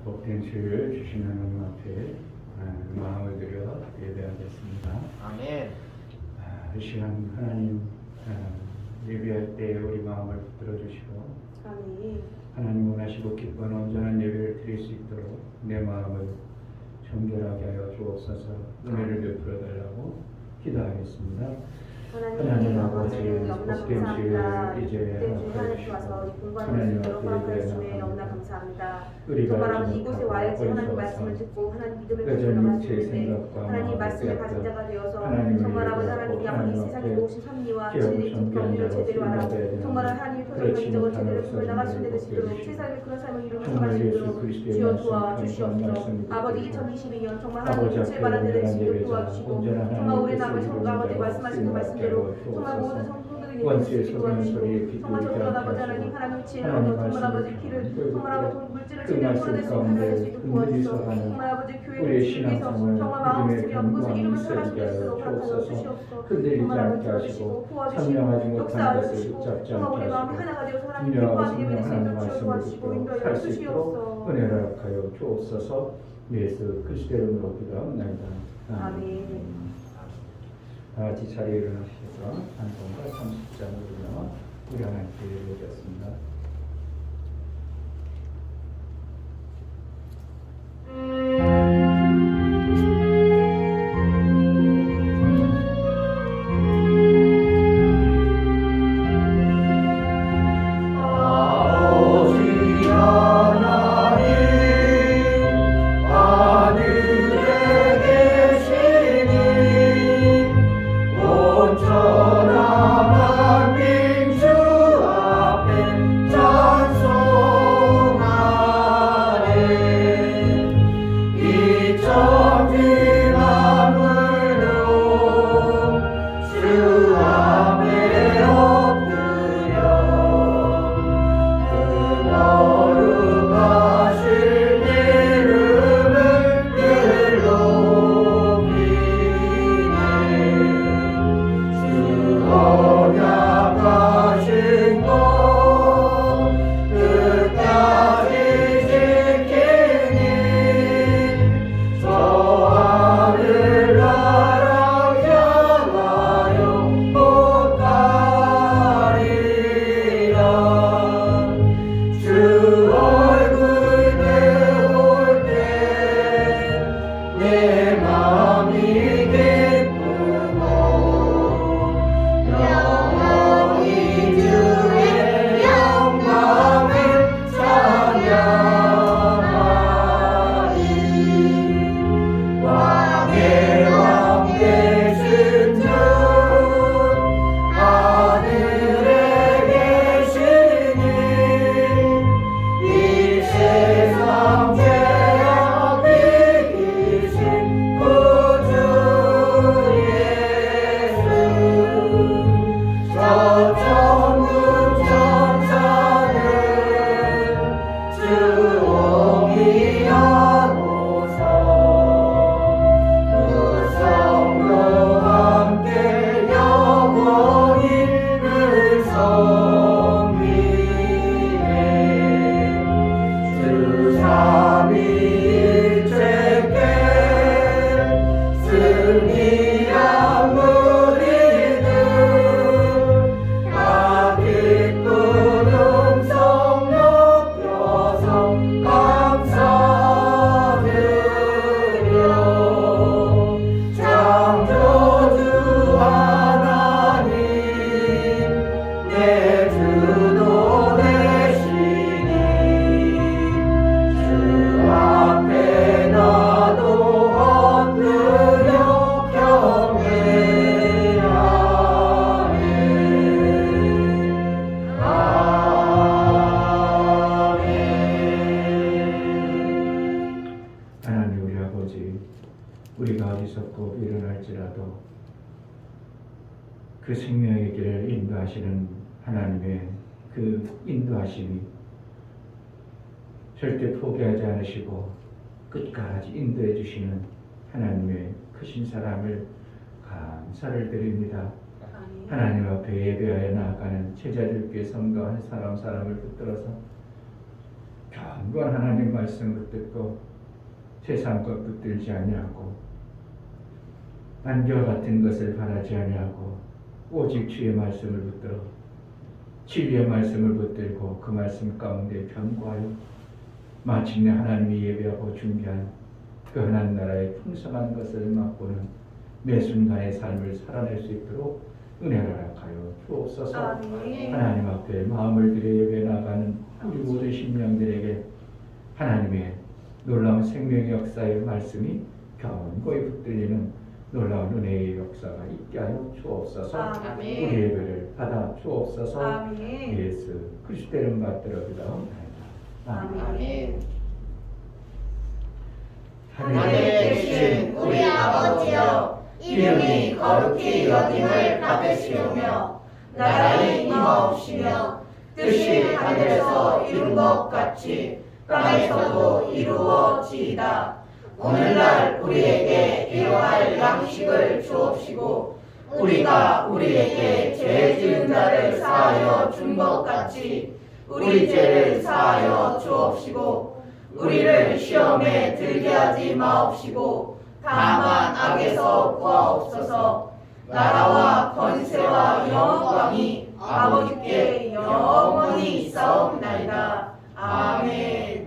복된 주를 주시는 하나님 앞에 마음을 들여 예배하겠습니다. 아멘. 이 시간 하나님 예배할 때 우리 마음을 붙들어 주시고 아멘. 하나님 원하시고 기뻐하는 온전한 예배를 드릴 수 있도록 내 마음을 정결하게 하여 주옵소서. 은혜를 베풀어 달라고 기도하겠습니다. 하나님 아버지 너무나 복된 감사합니다. 주를 이제 복된 주 하나님께 와서 우리 공부하는 수 있도록 허락하여 주시니 너무나 감사합니다. 정말 아버지 이곳에 와야지 하나님 말씀을 듣고 하나님 믿음을 가지고 나갈 수 있는데 하나님 말씀의 가진 자가 되어서 정말 아버지 하나님이 아버지 이 세상에 놓으신 섭리와 진리 경리를 제대로 알아 정말 하나님의 표적과 기적을 제대로 품에 나갈 수 있는 되시도록 세상에 그런 삶을 이루며 살아갈 수 있도록 주여 도와주시옵소서. 아버지 2022년 정말 하나님 빛을 발하는 데 되시도록 도와주시고 정말 우리 남의 성도 아버지 말씀하신 그 말씀대로 정말 모든 성도들에게 도와주시고 정말 정말 아버지 하나님 하나님 지혜로 정말 아버지 피를 정말 아버지 물질을 제대로 풀어낼 수 있도록 하나님 수 있도록 도와주시고 정말 아버지 교회를 지키기 위해서 정말 마음 쓰면 그것을 이루며 살아갈 수 있도록 하나님 주시옵소서. 정말 아버지 도와주시고 도와주시고 역사하여 주시고 정말 우리 마음이 하나가 되어서 하나님 기뻐하는 예배를 수 있도록 도와주시고 인도하여 주시옵소서. 은혜를 합하여 주옵소서. 예수 그리스도의 이름으로 기도합니다. 아멘. 다 같이 자리에 일어나셔서 찬송가 30장으로 우리 하나님께 예배드렸습니다. 우리가 어리석고 일어날지라도 그 생명의 길을 인도하시는 하나님의 그 인도하심이 절대 포기하지 않으시고 끝까지 인도해 주시는 하나님의 크신 사랑을 감사를 드립니다. 하나님 앞에 예배하여 나아가는 제자들께 성도 한 사람 사람을 붙들어서 견고한 하나님 말씀을 붙들고 세상 것 붙들지 아니하고 안개와 같은 것을 바라지 아니하고 오직 주의 말씀을 붙들어 진리의 말씀을 붙들고 그 말씀 가운데 견고하여 마침내 하나님이 예배하고 준비한 그 하나님 나라의 풍성한 것을 맛보는 매 순간의 삶을 살아낼 수 있도록 은혜를 허락하여 주옵소서. 아멘. 하나님 앞에 마음을 들여 예배 나가는 우리 모든 심령들에게 하나님의 놀라운 생명의 역사의 말씀이 견고히 붙들리는 놀라운 은혜의 역사가 있게 하여 주옵소서. 아멘. 우리 예배를 받아 주옵소서. 아멘. 예수 그리스도 이름 받들어 기도합니다. 아멘. 하늘에 계신 우리 아버지여, 이름이 거룩히 여김을 받으시오며 나라의 임하옵시며 뜻이 하늘에서 이룬 것 같이 땅에서도 이루어지이다. 오늘날 우리에게 일용할 양식을 주옵시고 우리가 우리에게 죄 지은 자를 사하여 준 것 같이 우리 죄를 사하여 주옵시고 우리를 시험에 들게 하지 마옵시고 다만 악에서 구하옵소서. 나라와 권세와 영광이 아버지께 영원히 있사옵나이다. 아멘.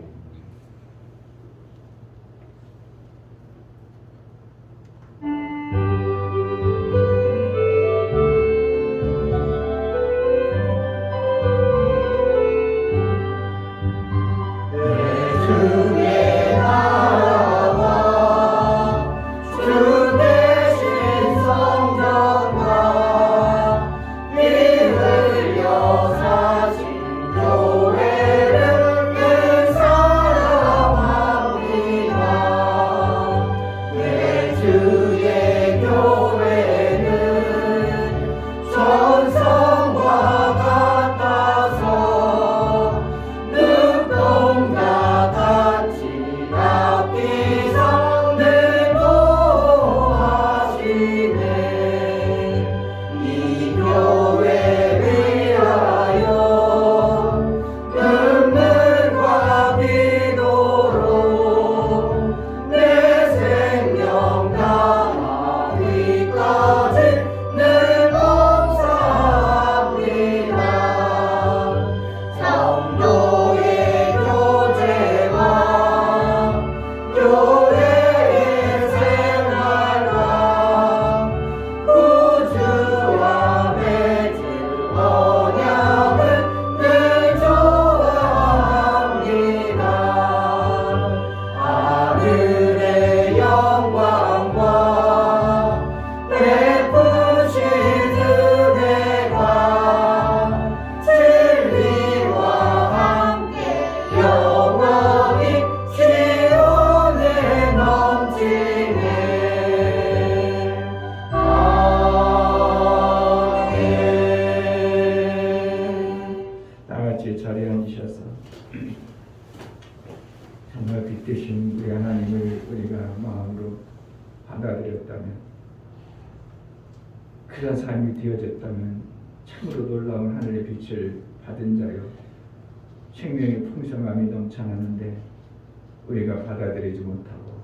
정말 빛되신 우리 하나님을 우리가 마음으로 받아들였다면, 그런 삶이 되어졌다면 참으로 놀라운 하늘의 빛을 받은 자요, 생명의 풍성함이 넘쳐나는데 우리가 받아들이지 못하고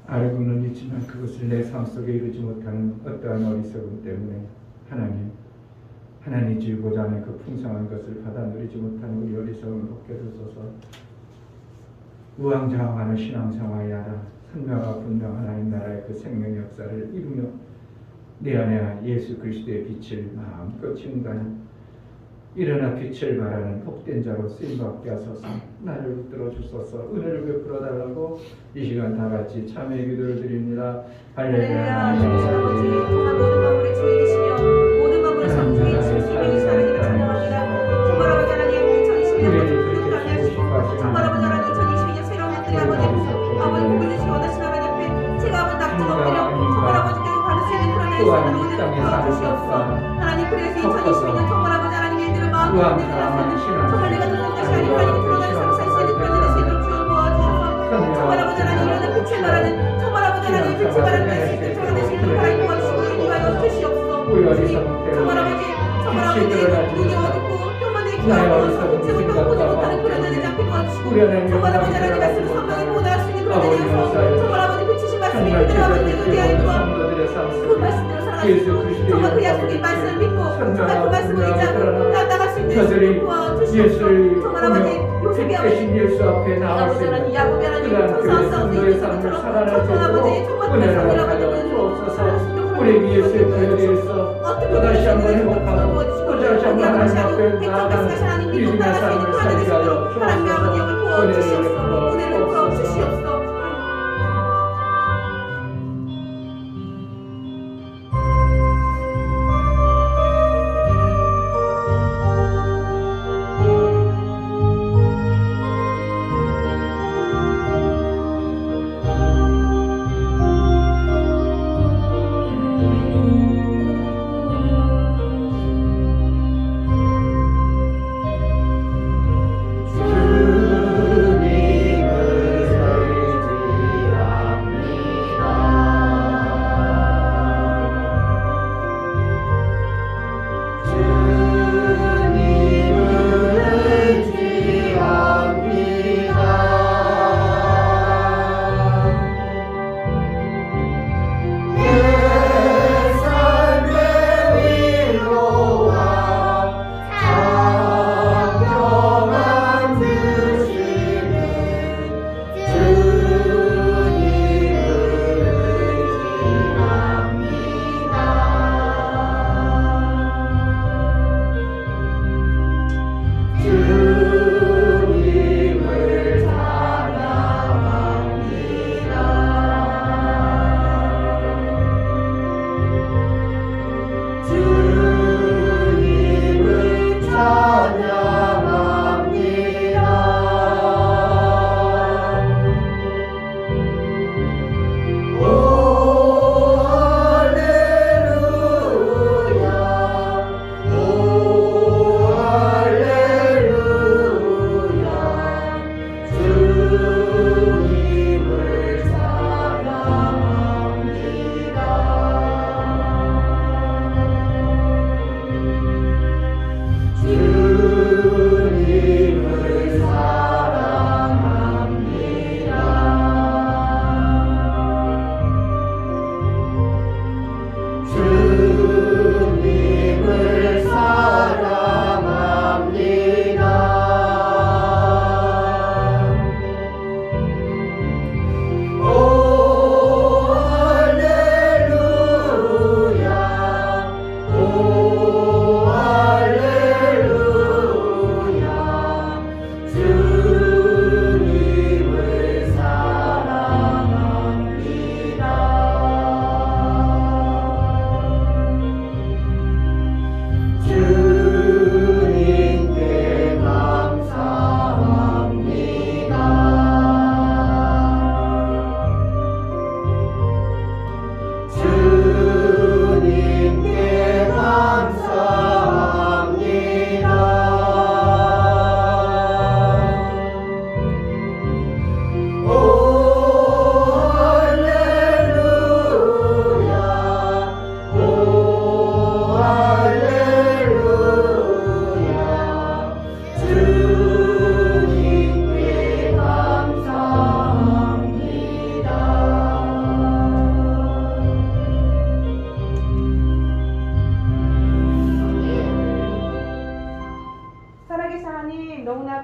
알고는 있지만 그것을 내 삶 속에 이루지 못하는 어떠한 어리석음 때문에 하나님 주고자 하는 그 풍성한 것을 받아 누리지 못하는 우리 어리석음을 벗겨주소서. 우왕좌왕하는 신앙생활이 아니라 선명하고 분명한 하나님 나라의 그 생명 역사를 이루며 내 안에 예수 그리스도의 빛을 마음껏 증거하는, 일어나 빛을 발하는 복된 자로 쓰임받게 하소서. 나를 붙들어 주소서. 은혜를 베풀어 달라고 이 시간 다 같이 참회의 기도를 드립니다. 할렐루야. 주님 아버지, 정말 모든 만물의 주인이시며 모든 만물의 창조이신 신명이신 하나님을 찬양합니다. 정말 아버지 하나님, 2021년 부족하게 하시고 정말 아버지 하나님 2022년 새로운 것들이 아버지 복을 주시고 원하시는 하나님 앞에 제가 한번 낙점 엎드려 정말 아버지께서 받을 수 있는 그런 은혜를 주시옵소서. 하나님, 그래서 2022년 정말 아버지 하나님 일들을 마음껏 내주셔서 정말 내가 듣는 것이 아니고 하나님이 들어가는 삶을 살 수 있는 그런 은혜 주시는 주여 도와주셔서 정말 아버지 하나님 일어나 빛을 발하는, 정말 아버지 하나님 빛을 발하는 수 있는 그런 은혜 주시는 하나님 도와주시고 인도하여 주시옵소서. 정말 아버지 눈이 어둡고 뼈만에 귀하고 빛을 보지 못하는 부어주시고 우리 하나님 정말 아버지 하나님 말씀을 선명히 보호할 수 있는 그런 데 되어서 정말 아버지 비치신 말씀이 그대로 아버지 의대하여 그 말씀대로 살아가시고 정말 그 약속의 말씀을 믿고 정말 그 말씀을 의지하고 나아갈 수 있는 저들이 도와주시옵소서. 정말 아버지 요셉이 아버지 예수 앞에 나올 수 있는 야곱이 하나님 천사와 싸울 수 있는 것처럼 아버지 정말 그 성이라고 주옵소서. 우리 예수의 부여에서 또다시 한번 회복하고 또다시 한번 하나님 앞에 나아가는 믿음의 삶을 살게 하여 주옵소서. 은혜를 부어주시옵소서.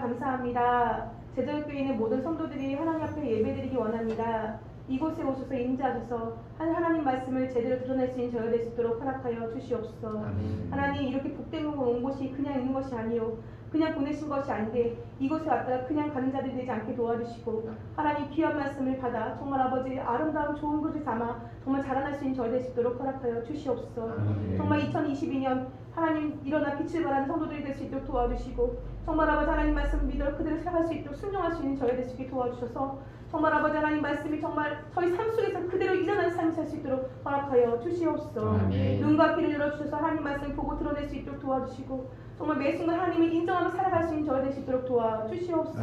감사합니다. 제자교회에 있는 모든 성도들이 하나님 앞에 예배드리기 원합니다. 이곳에 오셔서 임재하셔서 하나님 말씀을 제대로 드러낼 수 있는 저희가 될 수 있도록 허락하여 주시옵소서. 하나님, 이렇게 복된 곳 온 곳이 그냥 있는 것이 아니요 그냥 보내신 것이 아닌데 이곳에 왔다가 그냥 가는 자들이 되지 않게 도와주시고 하나님 귀한 말씀을 받아 정말 아버지 아름다운 좋은 것을 삼아 정말 자라날 수 있는 저희 될 수 있도록 허락하여 주시옵소서. 정말 2022년 하나님 일어나 빛을 발하는 성도들이 될 수 있도록 도와주시고 정말 아버지 하나님 말씀 믿어 그대로 살아갈 수 있도록 순종할 수 있는 저희 될 수 있게 도와주셔서 정말 아버지 하나님 말씀이 정말 저희 삶 속에서 그대로 일어나는 삶을 살 수 있도록 허락하여 주시옵소서. 눈과 귀를 열어주셔서 하나님 말씀을 보고 드러낼 수 있도록 도와주시고 정말 매 순간 하나님을 인정하며 살아갈 수 있는 저희 될 수 있도록 도와주시옵소서.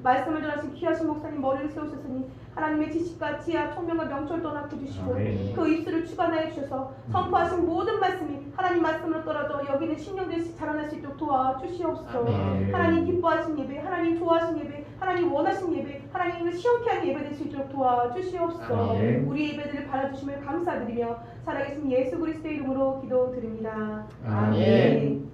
말씀을 전하신 귀하신 목사님 머리를 세우셨으니 하나님의 지식과 지혜와 총명과 명철도 낳게 주시고 그 입술을 주관하여 주셔서 선포하신 모든 말씀이 하나님 말씀으로 떨어져 여기는 신령들이 자라날 수 있도록 도와주시옵소서. 하나님 기뻐하신 예배, 하나님 좋아하신 예배, 하나님 원하신 예배, 하나님을 시험케 하는 예배 될 수 있도록 도와주시옵소서. 아멘. 우리 예배들을 받아주심을 감사드리며 살아계신 예수 그리스도의 이름으로 기도드립니다. 아멘.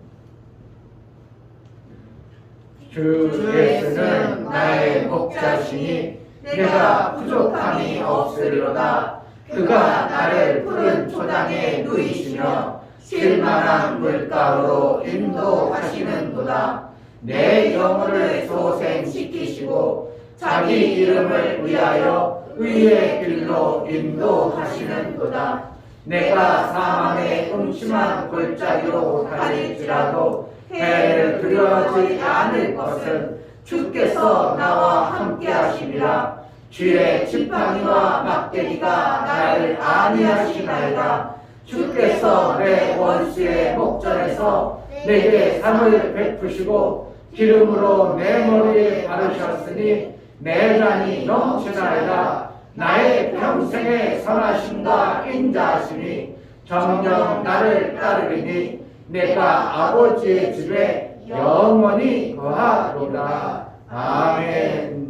주 예수는 나의 목자시니 내가 부족함이 없으리로다. 그가 나를 푸른 초장에 누이시며 실만한 물가로 인도하시는도다. 내 영혼을 소생시키시고 자기 이름을 위하여 의의 길로 인도하시는도다. 내가 사망의 음침한 골짜기로 다닐지라도 해를 두려워하지 않을 것은 주께서 나와 함께하시리라. 주의 지팡이와 막대기가 나를 안위하시나이다. 주께서 내 원수의 목전에서 내게 상을 베푸시고 기름으로 내 머리에 바르셨으니 내 잔이 넘치나이다. 나의 평생의 선하심과 인자하심이 정녕 나를 따르리니 내가 아버지의 집에 영원히 거하리라. 아멘.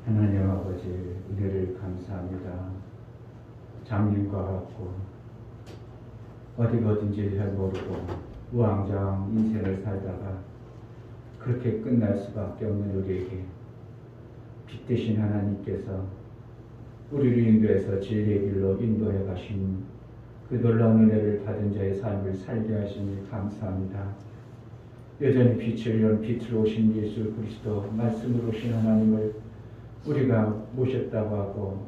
하나님 아버지 은혜를 감사합니다. 장님과 같고 어디 가든지 잘 모르고 우왕좌왕 인생을 살다가 그렇게 끝날 수밖에 없는 우리에게 빛 대신 하나님께서 우리를 인도해서 진리의 길로 인도해 가신 그 놀라운 은혜를 받은 자의 삶을 살게 하시니 감사합니다. 여전히 빛을 연 빛으로 오신 예수 그리스도 말씀으로 오신 하나님을 우리가 모셨다고 하고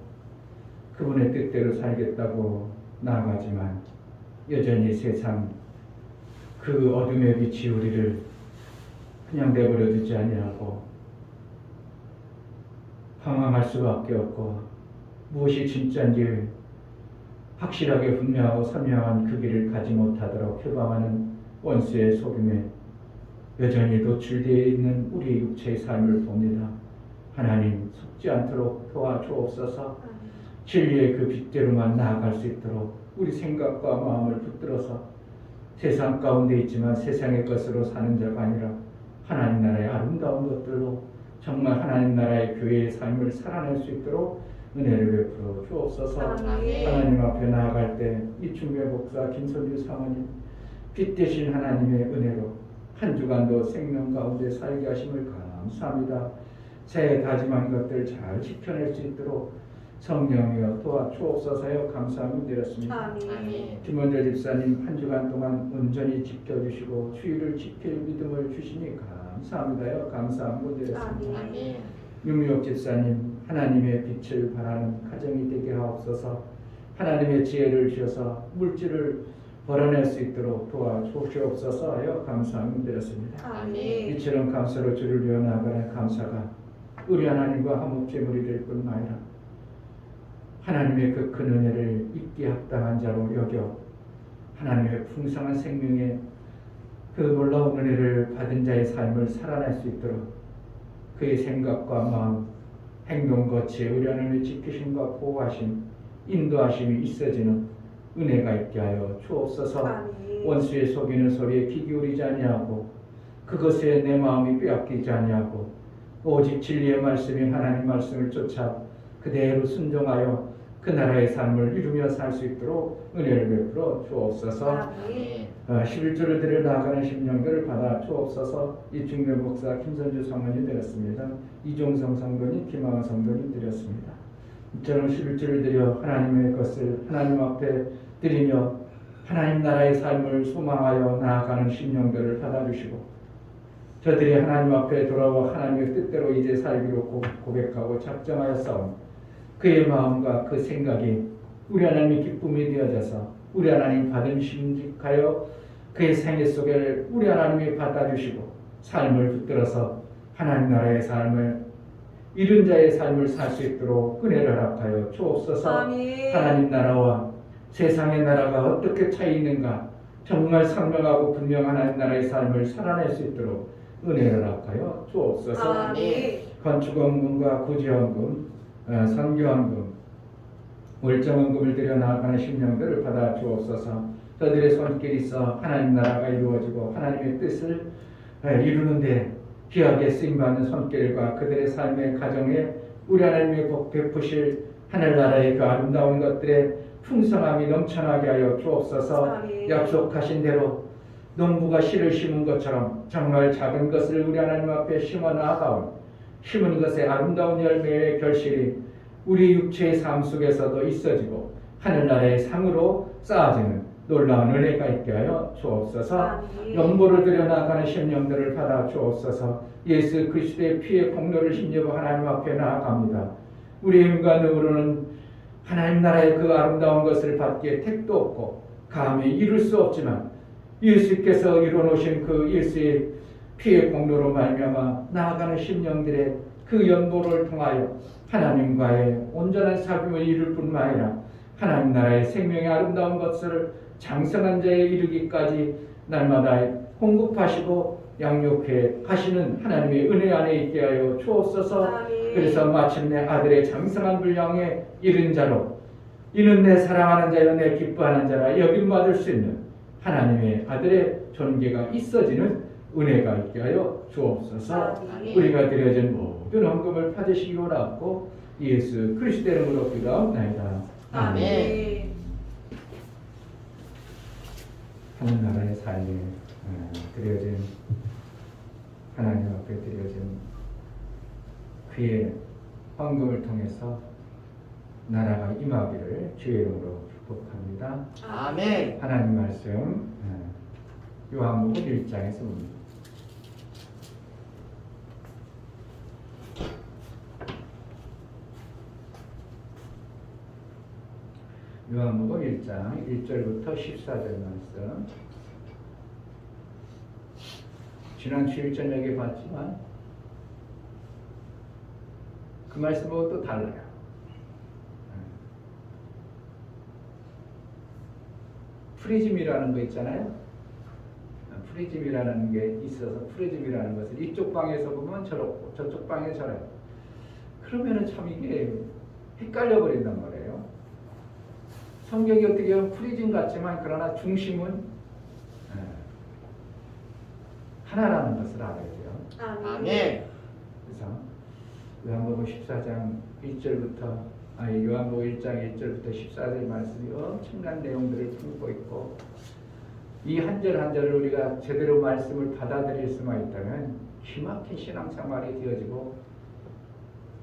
그분의 뜻대로 살겠다고 나아가지만 여전히 세상 그 어둠의 빛이 우리를 그냥 내버려 두지 아니하고 방황할 수밖에 없고 무엇이 진짜인지 확실하게 분명하고 선명한 그 길을 가지 못하도록 표방하는 원수의 속임에 여전히 노출되어 있는 우리 육체의 삶을 봅니다. 하나님 속지 않도록 도와주옵소서. 진리의 그 빛대로만 나아갈 수 있도록 우리 생각과 마음을 붙들어서 세상 가운데 있지만 세상의 것으로 사는 자가 아니라 하나님 나라의 아름다운 것들로 정말 하나님 나라의 교회의 삶을 살아낼 수 있도록 은혜를 베풀어 주옵소서. 하나님 앞에 나아갈 때 이충배 목사 김선주 사모님 빛 대신 하나님의 은혜로 한 주간도 생명 가운데 살게 하심을 감사합니다. 새해 다짐한 것들 잘 지켜낼 수 있도록 성령이여 도와주옵소서요. 감사함을 드렸습니다. 아멘. 김원재 집사님 한 주간 동안 온전히 지켜주시고 주의를 지킬 믿음을 주시니 감사합니다요. 감사함을 드렸습니다. 아멘. 윤미옥 집사님 하나님의 빛을 발하는 가정이 되게 하옵소서. 하나님의 지혜를 주셔서 물질을 벌어낼 수 있도록 도와주시옵소서 하여 감사함을 드렸습니다. 아멘. 이처럼 감사로 주를 위하여 나아가는 감사가 우리 하나님과 화목제물이 될 뿐만 아니라 하나님의 그 큰 은혜를 잊기 합당한 자로 여겨 하나님의 풍성한 생명의 그 놀라운 은혜를 받은 자의 삶을 살아낼 수 있도록 그의 생각과 마음, 행동 거치에 우리 하나님의 지키심과 보호하심, 인도하심이 있어지는 은혜가 있게 하여 주옵소서. 아멘. 원수의 속이는 소리에 귀 기울이지 아니하고 그것에 내 마음이 빼앗기지 아니하고 오직 진리의 말씀이 하나님 말씀을 쫓아 그대로 순종하여 그 나라의 삶을 이루며 살 수 있도록 은혜를 베풀어 주옵소서. 아멘. 11조를 드려 나아가는 심령들을 받아 주옵소서. 이중대 목사 김선주 성원이 드렸습니다. 이종성 성도님, 김하은 성도님 드렸습니다. 이처럼 11조를 드려 하나님의 것을 하나님 앞에 드리며 하나님 나라의 삶을 소망하여 나아가는 심령들을 받아주시고 저들이 하나님 앞에 돌아와 하나님의 뜻대로 이제 살기로 고백하고 작정하여 싸운 그의 마음과 그 생각이 우리 하나님의 기쁨이 되어져서 우리 하나님 받음 심직하여 그의 생애 속에 우리 하나님이 받아주시고 삶을 붙들어서 하나님 나라의 삶을 이른 자의 삶을 살 수 있도록 은혜를 허락하여 주옵소서. 아멘. 하나님 나라와 세상의 나라가 어떻게 차이 있는가 정말 선명하고 분명한 하나님 나라의 삶을 살아낼 수 있도록 은혜를 허락하여 주옵소서. 아멘. 건축원금과 구제원금, 선교원금, 월정원금을 들여 나아가는 심령들을 받아 주옵소서. 저들의 손길이 있어 하나님 나라가 이루어지고 하나님의 뜻을 이루는데 귀하게 쓰임받는 손길과 그들의 삶의 가정에 우리 하나님의 복 베푸실 하늘나라의 그 아름다운 것들의 풍성함이 넘쳐나게 하여 주옵소서. 아멘. 약속하신 대로 농부가 씨를 심은 것처럼 정말 작은 것을 우리 하나님 앞에 심어 나아가온 심은 것의 아름다운 열매의 결실이 우리 육체의 삶 속에서도 있어지고 하늘나라의 상으로 쌓아지는 놀라운 은혜가 있게 하여 주옵소서. 아멘. 연보를 들여 나아가는 심령들을 받아 주옵소서. 예수 그리스도의 피의 공로를 힘입어 하나님 앞에 나아갑니다. 우리의 힘과 능으로는 하나님 나라의 그 아름다운 것을 받기에 택도 없고 감히 이룰 수 없지만 예수께서 이루어놓으신 그 예수의 피의 공로로 말미암아 나아가는 심령들의 그 연보를 통하여 하나님과의 온전한 사귐을 이룰 뿐만 아니라 하나님 나라의 생명의 아름다운 것을 장성한 자에 이르기까지 날마다 공급하시고 양육해 가시는 하나님의 은혜 안에 있게 하여 주옵소서. 아멘. 그래서 마침내 아들의 장성한 분량에 이른 자로 이는 내 사랑하는 자여 내 기뻐하는 자라 여김받을 수 있는 하나님의 아들의 존귀가 있어지는 은혜가 있게 하여 주옵소서. 아멘. 우리가 드려진 모든 헌금을 받으시기 원하고 예수 그리스도 이름으로 기도하옵나이다. 아멘. 하늘나라의 삶에 드려진 하나님 앞에 드려진 그의 헌금을 통해서 나라가 임하기를 주의 이름으로 축복합니다. 아멘. 하나님 말씀 요한복음 1장에서 봅니다. 요한복음 1장 1절부터 14절 말씀. 지난 주일 저녁에 봤지만 그 말씀하고 또 달라요. 프리즘이라는 거 있잖아요. 프리즘이라는 게 있어서 프리즘이라는 것을 이쪽 방에서 보면 저렇고 저쪽 방에 저래요. 그러면은 참 이게 헷갈려 버린단 말이에요. 성경이 어떻게 보면 프리즘 같지만 그러나 중심은 하나라는 것을 알아야 돼요. 아멘. 그래서 요한복음 14장 1절부터 요한복음 1장 1절부터 14절 말씀이 엄청난 내용들을 품고 있고 이 한 절 한 절을 우리가 제대로 말씀을 받아들일 수만 있다면 기막힌 신앙생활이 되어지고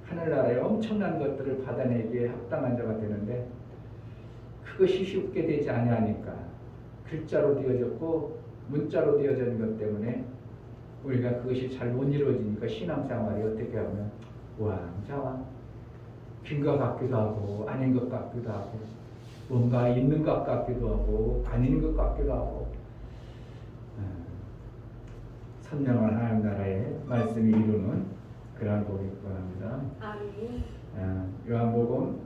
하늘나라의 엄청난 것들을 받아내기에 합당한 자가 되는데 그것이 쉽게 되지 아니하니까 글자로 되어졌고 문자로 되어진 것 때문에 우리가 그것이 잘 못 이루어지니까 신앙생활이 어떻게 하면 우왕좌왕 긴 것 같기도 하고 아닌 것 같기도 하고 뭔가 있는 것 같기도 하고 아닌 것 같기도 하고 선명한 하나님 나라의 말씀이 이루는 그러한 복이 구합니다. 아멘. 요한복음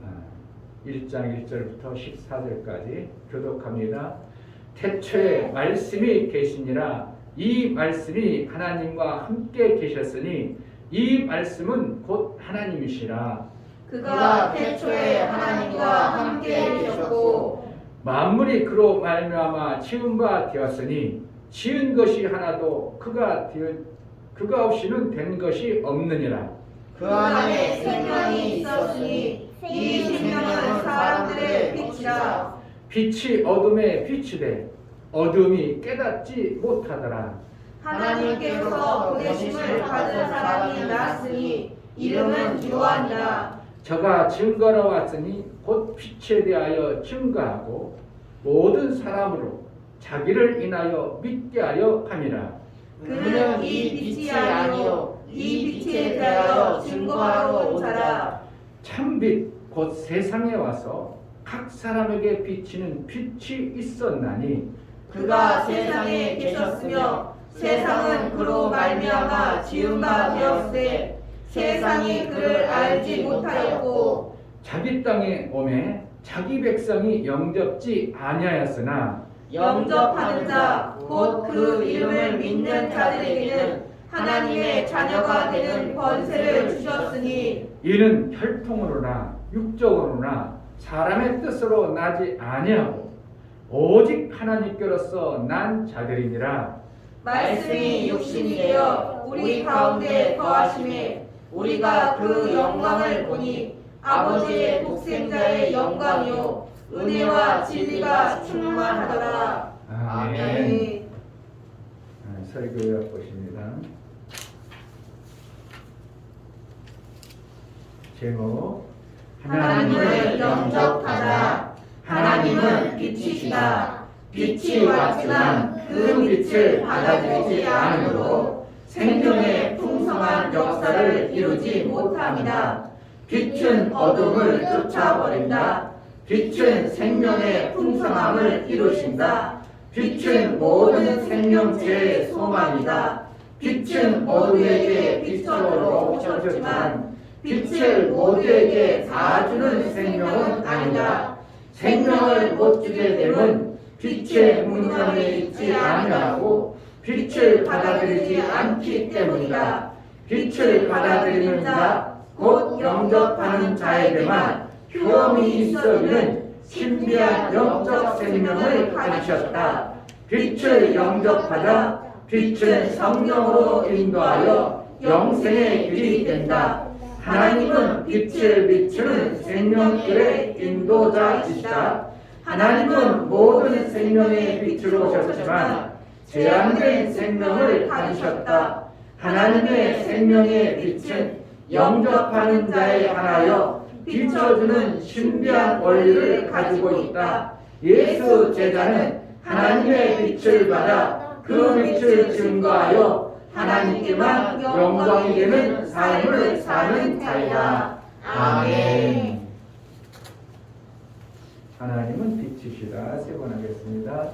1장 1절부터 14절까지 교독합니다. 태초에 말씀이 계시니라. 이 말씀이 하나님과 함께 계셨으니 이 말씀은 곧 하나님이시라. 그가 태초에 하나님과 함께 계셨고 만물이 그로 말미암아 지은 바 되었으니 지은 것이 하나도 그가 없이는 된 것이 없느니라. 그 안에 생명이 있었으니 이 생명은 사람들의 빛이라. 빛이 어둠에 빛이 돼 어둠이 깨닫지 못하더라. 하나님께서 보내심을 받은 사람이 났으니 이름은 요한이라. 저가 증거로 왔으니 곧 빛에 대하여 증거하고 모든 사람으로 자기를 인하여 믿게 하려 함이라. 그는 이 빛이 아니요 이 빛에 대하여 증거하러 온 자라. 참빛 곧 세상에 와서 각 사람에게 비치는 빛이 있었나니 그가 세상에 계셨으며 세상은 그로 말미암아 지은 바 되었으되 세상이 그를 알지 못하였고 자기 땅에 오매 자기 백성이 영접지 아니하였으나 영접하는 자 곧 그 이름을 믿는 자들에게는 하나님의 자녀가 되는 권세를 주셨으니 이는 혈통으로나 육적으로나 사람의 뜻으로 나지 아니하고 오직 하나님께로서 난 자들이니라. 말씀이 육신이 되어 우리 가운데 거하심에 우리가 그 영광을 보니 아버지의 독생자의 영광이요 은혜와 진리가 충만하더라. 아멘. 설교에 보십니다. 제목 하나님을 영접하자. 하나님은 빛이시다. 빛이 왔지만 그 빛을 받아들이지 않으므로 생명의 풍성한 역사를 이루지 못합니다. 빛은 어둠을 쫓아버린다. 빛은 생명의 풍성함을 이루신다. 빛은 모든 생명체의 소망이다. 빛은 모두에게 빛으로 오셨지만 빛을 모두에게 다 주는 생명은 아니다. 생명을 못 주게 되면 빛의 무능함에 있지 아니하고 빛을 받아들이지 않기 때문이다. 빛을 받아들이는 자, 곧 영접하는 자에게만 효험이 있어지는 신비한 영적 생명을 가지셨다. 빛을 영접하자 빛은 성령으로 인도하여 영생의 길이 된다. 하나님은 빛을 비추는 생명길의 인도자이시다. 하나님은 모든 생명의 빛으로 오셨지만 제한된 생명을 가지셨다. 하나님의 생명의 빛은 영접하는 자에 한하여 비춰주는 신비한 원리를 가지고 있다. 예수 제자는 하나님의 빛을 받아 그 빛을 증거하여 하나님께만 영광이 되는 삶을 사는 자이다. 아멘. 하나님은 빛이시다. 세 번 하겠습니다.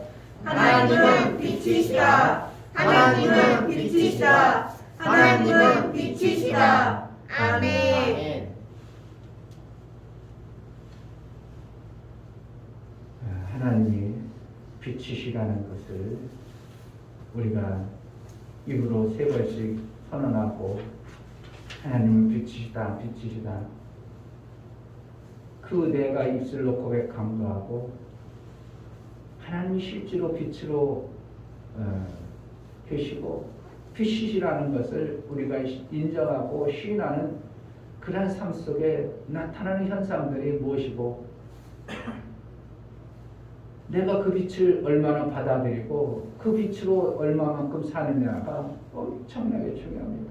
하나님은 빛이시다. 하나님은 빛이시다. 하나님은 빛이시다. 아멘. 하나님이 빛이시라는 것을 우리가 입으로 세 번씩 선언하고 하나님은 빛이시다, 빛이시다. 그 내가 입술로 고백함도 하고 하나님이 실제로 빛으로 계시고 빛이시라는 것을 우리가 인정하고 시인하는 그런 삶 속에 나타나는 현상들이 무엇이고 내가 그 빛을 얼마나 받아들이고 그 빛으로 얼마만큼 사느냐가 엄청나게 중요합니다.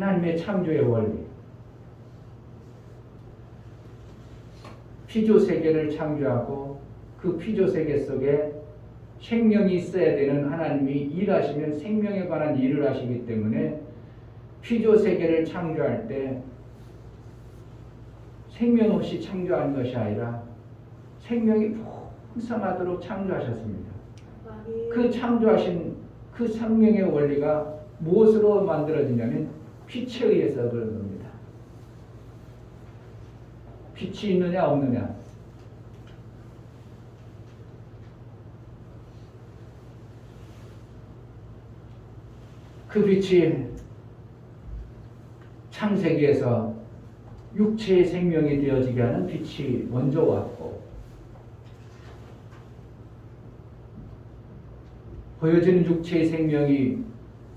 하나님의 창조의 원리, 피조 세계를 창조하고 그 피조 세계 속에 생명이 있어야 되는 하나님이 일하시면 생명에 관한 일을 하시기 때문에 피조 세계를 창조할 때 생명 없이 창조한 것이 아니라 생명이 풍성하도록 창조하셨습니다. 그 창조하신 그 생명의 원리가 무엇으로 만들어지냐면 빛에 의해서 그런 겁니다. 빛이 있느냐 없느냐. 그 빛이 창세기에서 육체의 생명이 되어지게 하는 빛이 먼저 왔고 보여지는 육체의 생명이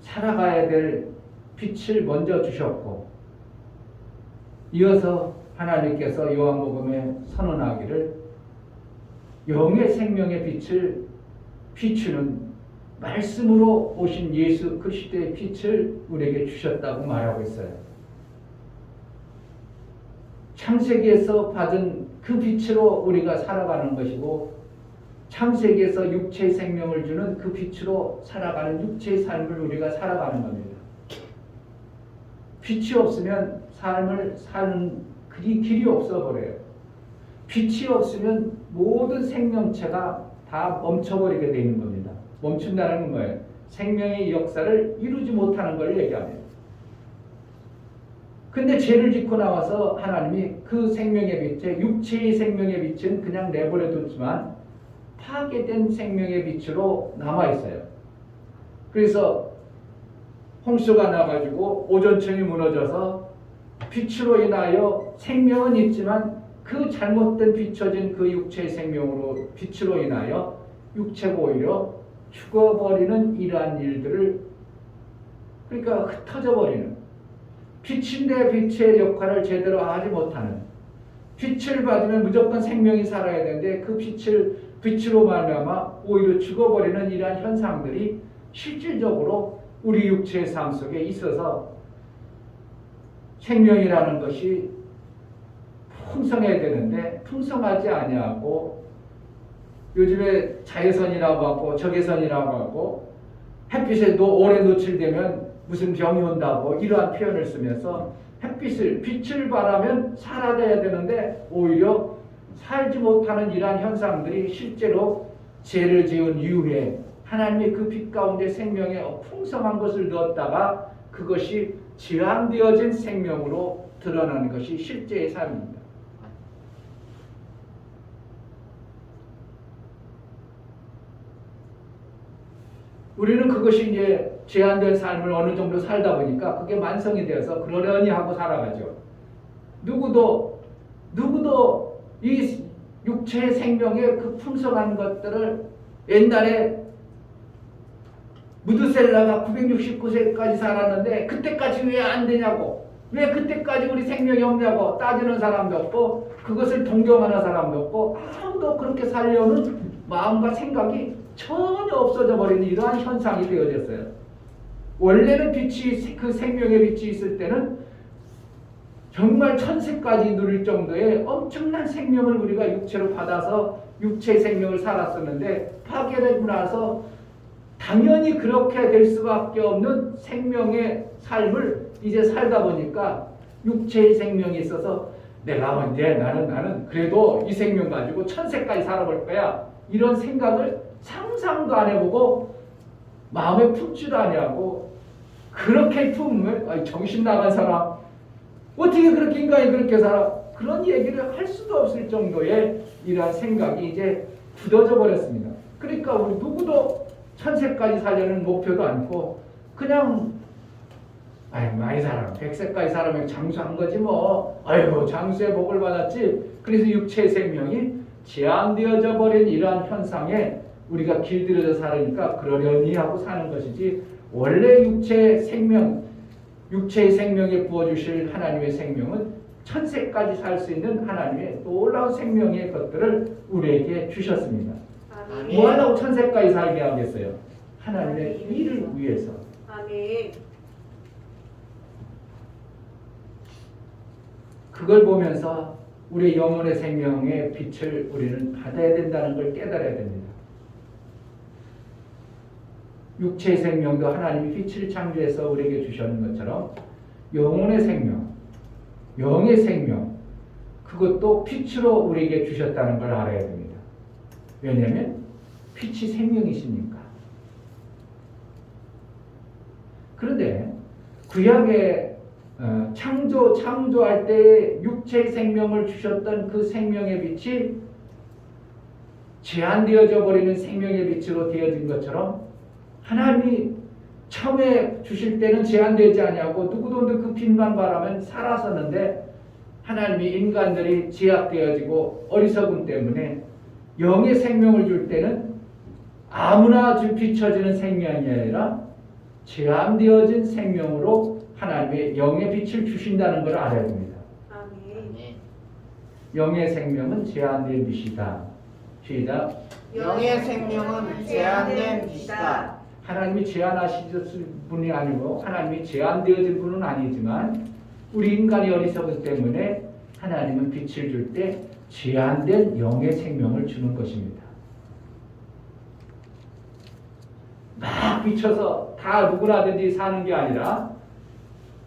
살아가야 될 빛을 먼저 주셨고 이어서 하나님께서 요한복음에 선언하기를 영의 생명의 빛을 비추는 말씀으로 오신 예수 그리스도의 빛을 우리에게 주셨다고 말하고 있어요. 창세기에서 받은 그 빛으로 우리가 살아가는 것이고 창세기에서 육체의 생명을 주는 그 빛으로 살아가는 육체의 삶을 우리가 살아가는 겁니다. 빛이 없으면 삶을 사는 길이 없어버려요. 빛이 없으면 모든 생명체가 다 멈춰버리게 되는 겁니다. 멈춘다는 건 뭐예요? 생명의 역사를 이루지 못하는 걸 얘기합니다. 근데 죄를 짓고 나와서 하나님이 그 생명의 빛에 육체의 생명의 빛은 그냥 내버려 뒀지만 파괴된 생명의 빛으로 남아있어요. 그래서 홍수가 나가지고 오존층이 무너져서 빛으로 인하여 생명은 있지만 그 잘못된 비춰진 그 육체의 생명으로 빛으로 인하여 육체가 오히려 죽어버리는 이러한 일들을 그러니까 흩어져 버리는 빛인데 빛의 역할을 제대로 하지 못하는 빛을 받으면 무조건 생명이 살아야 되는데 그 빛으로 말미암아 오히려 죽어버리는 이러한 현상들이 실질적으로 우리 육체의 삶 속에 있어서 생명이라는 것이 풍성해야 되는데 풍성하지 아니하고 요즘에 자외선이라고 하고 적외선이라고 하고 햇빛에 오래 노출되면 무슨 병이 온다고 이러한 표현을 쓰면서 빛을 바라면 사라져야 되는데 오히려 살지 못하는 이러한 현상들이 실제로 죄를 지은 이후에 하나님의 그 빛 가운데 생명에 풍성한 것을 넣었다가 그것이 제한되어진 생명으로 드러나는 것이 실제의 삶입니다. 우리는 그것이 이제 제한된 삶을 어느 정도 살다 보니까 그게 만성이 되어서 그러려니 하고 살아가죠. 누구도 이 육체의 생명의 그 풍성한 것들을 옛날에 무드셀라가 969세까지 살았는데 그때까지 왜 안 되냐고 왜 그때까지 우리 생명이 없냐고 따지는 사람도 없고 그것을 동경하는 사람도 없고 아무도 그렇게 살려는 마음과 생각이 전혀 없어져 버리는 이러한 현상이 되어졌어요. 원래는 빛이 그 생명의 빛이 있을 때는 정말 천세까지 누릴 정도의 엄청난 생명을 우리가 육체로 받아서 육체의 생명을 살았었는데 파괴되고 나서 당연히 그렇게 될 수밖에 없는 생명의 삶을 이제 살다 보니까 육체의 생명이 있어서 내가 이제 나는 그래도 이 생명 가지고 천세까지 살아볼 거야 이런 생각을 상상도 안 해보고 마음에 품지도 아니하고 그렇게 품으면 정신 나간 사람 어떻게 그렇게 인간이 그렇게 살아 그런 얘기를 할 수도 없을 정도의 이러한 생각이 이제 굳어져 버렸습니다. 그러니까 우리 누구도 천세까지 살려는 목표도 않고 그냥 많이 살아 100세까지 살아면 장수한 거지 뭐 아이고 장수의 복을 받았지. 그래서 육체의 생명이 제한되어져 버린 이러한 현상에 우리가 길들여져 살으니까 그러려니 하고 사는 것이지 원래 육체의 생명에 부어주실 하나님의 생명은 천세까지 살 수 있는 하나님의 놀라운 생명의 것들을 우리에게 주셨습니다. 아멘. 뭐하라고 천세까지 살게 하겠어요? 하나님의 일을 위해서. 아멘. 그걸 보면서 우리 영혼의 생명의 빛을 우리는 받아야 된다는 걸 깨달아야 됩니다. 육체의 생명도 하나님이 빛을 창조해서 우리에게 주셨는 것처럼 영혼의 생명, 영의 생명, 그것도 빛으로 우리에게 주셨다는 걸 알아야 됩니다. 왜냐하면 빛이 생명이시니까. 그런데 구약의 창조할 때 육체의 생명을 주셨던 그 생명의 빛이 제한되어져 버리는 생명의 빛으로 되어진 것처럼 하나님이 처음에 주실 때는 제한되지 아니하고 누구도 그 빛만 바라면 살았었는데 하나님이 인간들이 제약되어지고 어리석음 때문에 영의 생명을 줄 때는 아무나 비춰지는 생명이 아니라 제한되어진 생명으로 하나님의 영의 빛을 주신다는 걸 알아야 됩니다. 아멘. 영의 생명은 제한된 빛이다. 시작. 영의 생명은 제한된 빛이다. 하나님이 제한하신 분이 아니고 하나님이 제한되어진 분은 아니지만 우리 인간이 어리석은 때문에 하나님은 빛을 줄 때 제한된 영의 생명을 주는 것입니다. 막 비춰서 다 누구나든지 사는 게 아니라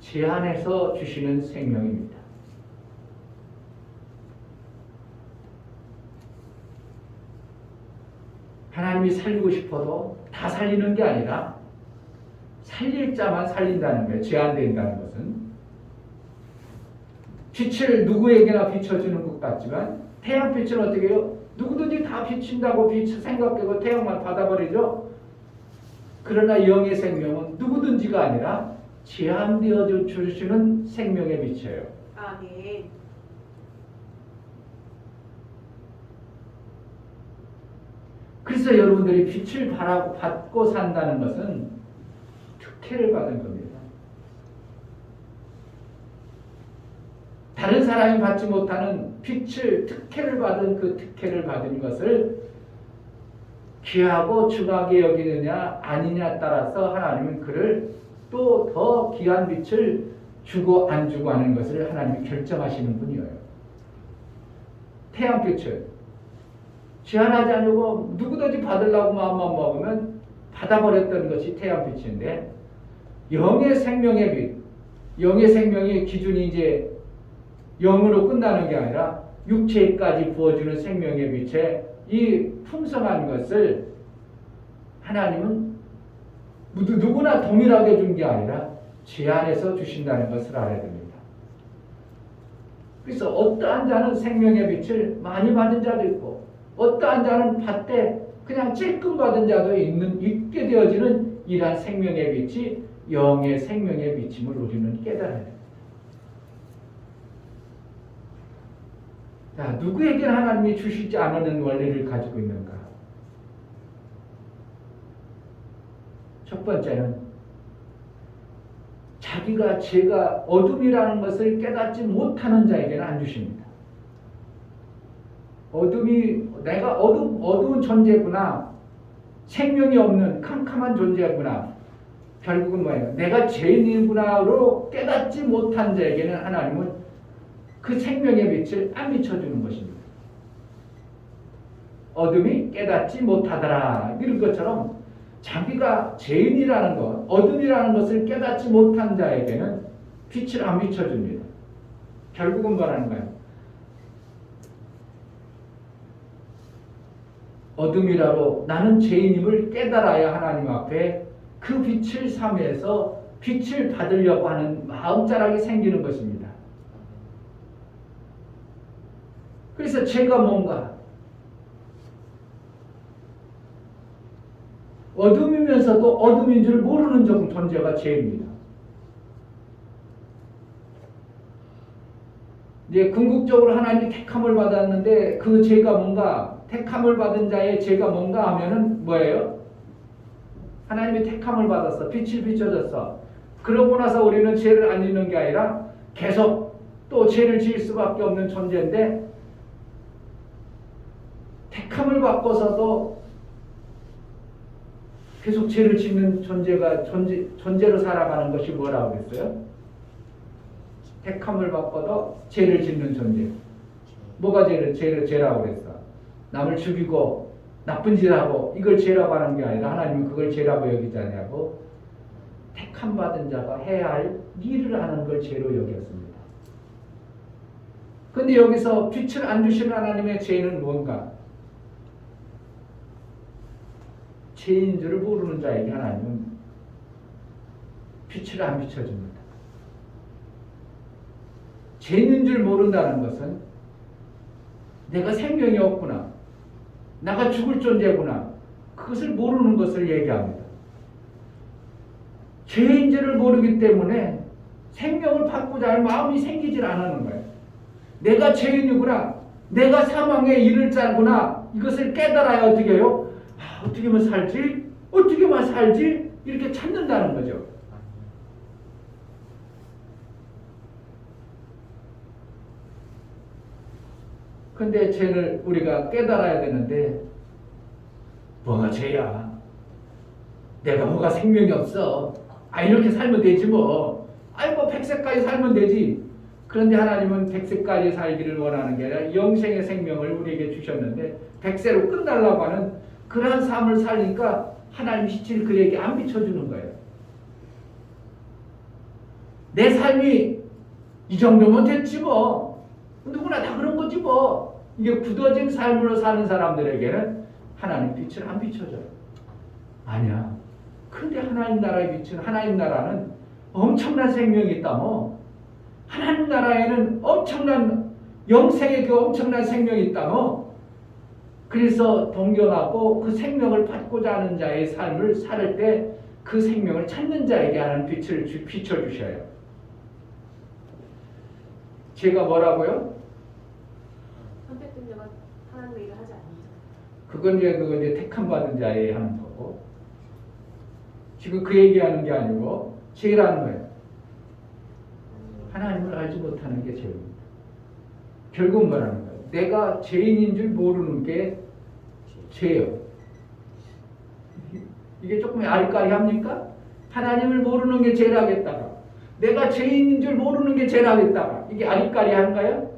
제한해서 주시는 생명입니다. 하나님이 살리고 싶어도 다 살리는 게 아니라 살릴 자만 살린다는 거예요. 제한된다는 것은. 빛을 누구에게나 비춰주는 것 같지만 태양빛은 어떻게 해요? 누구든지 다 비친다고 생각하고 태양만 받아버리죠. 그러나 영의 생명은 누구든지가 아니라 제한되어 주시는 생명의 빛이에요. 아멘. 그래서 여러분들이 빛을 받고 산다는 것은 특혜를 받은 겁니다. 다른 사람이 받지 못하는 빛을 특혜를 받은 그 특혜를 받은 것을 귀하고 중하게 여기느냐 아니냐에 따라서 하나님은 그를 또 더 귀한 빛을 주고 안 주고 하는 것을 하나님이 결정하시는 분이에요. 태양빛을 제한하지 않고 누구든지 받으려고 마음만 먹으면 받아버렸던 것이 태양빛인데 영의 생명의 빛, 영의 생명의 기준이 이제 영으로 끝나는 게 아니라 육체까지 부어주는 생명의 빛에 이 풍성한 것을 하나님은 누구나 동일하게 준 게 아니라 제한해서 주신다는 것을 알아야 됩니다. 그래서 어떠한 자는 생명의 빛을 많이 받은 자도 있고 어떠한 자는 받되 그냥 찔끔 받은 자도 있게 되어지는 이러한 생명의 빛이 영의 생명의 빛임을 우리는 깨달아야 됩니다. 자, 누구에게 하나님이 주시지 않는 원리를 가지고 있는가? 첫 번째는 제가 어둠이라는 것을 깨닫지 못하는 자에게는 안 주십니다. 내가 어두운 존재구나, 생명이 없는 캄캄한 존재구나, 결국은 뭐예요? 내가 죄인이구나로 깨닫지 못한 자에게는 하나님은 그 생명의 빛을 안 비춰주는 것입니다. 어둠이 깨닫지 못하더라 이런 것처럼 자기가 죄인이라는 것, 어둠이라는 것을 깨닫지 못한 자에게는 빛을 안 비춰줍니다. 결국은 뭐라는가요? 어둠이라도 나는 죄인임을 깨달아야 하나님 앞에 그 빛을 삼해서 빛을 받으려고 하는 마음자락이 생기는 것입니다. 그래서 죄가 뭔가? 어둠이면서도 어둠인 줄 모르는 존재가 죄입니다. 이제 궁극적으로 하나님이 택함을 받았는데 그 죄가 뭔가? 택함을 받은 자의 죄가 뭔가 하면은 뭐예요? 하나님이 택함을 받았어. 빛을 비춰줬어. 그러고 나서 우리는 죄를 안 짓는 게 아니라 계속 또 죄를 지을 수밖에 없는 존재인데 택함을 받고서도 계속 죄를 짓는 존재로 살아가는 것이 뭐라고 그랬어요? 택함을 받고도 죄를 짓는 존재. 뭐가 죄라고 그랬어? 남을 죽이고 나쁜 짓 하고 이걸 죄라고 하는 게 아니라 하나님은 그걸 죄라고 여기지 않냐고 택함 받은 자가 해야 할 일을 하는 걸 죄로 여겼습니다. 근데 여기서 빛을 안 주시는 하나님의 죄는 뭔가? 죄인 줄을 모르는 자에게 하나님은 빛을 안 비춰줍니다. 죄인 줄 모른다는 것은 내가 생명이 없구나, 나가 죽을 존재구나, 그것을 모르는 것을 얘기합니다. 죄인 줄을 모르기 때문에 생명을 받고자 할 마음이 생기질 않는 거예요. 내가 죄인이구나, 내가 사망에 이를 자구나, 이것을 깨달아야 어떻게 해요? 어떻게 하면 살지? 어떻게 하면 살지? 이렇게 찾는다는 거죠. 근데 죄를 우리가 깨달아야 되는데 뭐가 죄야? 내가 뭐가 생명이 없어? 이렇게 살면 되지 뭐. 뭐 100세까지 살면 되지. 그런데 하나님은 100세까지 살기를 원하는 게 아니라 영생의 생명을 우리에게 주셨는데 100세로 끝나려고 하는 그러한 삶을 살니까 하나님 빛을 그에게 안 비춰주는 거예요. 내 삶이 이 정도면 됐지 뭐. 누구나 다 그런 거지 뭐. 이게 굳어진 삶으로 사는 사람들에게는 하나님 빛을 안 비춰줘요. 아니야. 근데 하나님 나라의 빛은, 하나님 나라는 엄청난 생명이 있다 뭐. 하나님 나라에는 엄청난 영생의 그 엄청난 생명이 있다 뭐. 그래서 동경하고 그 생명을 받고자 하는 자의 삶을 살 때 그 생명을 찾는 자에게 하는 빛을 비춰주셔요. 제가 뭐라고요? 선택된 자가 하나님의 일을 하지 않는 자. 그건 이제 택함 받은 자에 하는 거고, 지금 그 얘기하는 게 아니고 죄라는 거예요. 하나님을 알지 못하는 게 죄입니다. 결국 뭐라는 거예요? 내가 죄인인 줄 모르는 게 죄예요. 이게 조금 아리까리합니까? 하나님을 모르는 게 죄라겠다가 내가 죄인인 줄 모르는 게 죄라겠다가 이게 아리까리한가요?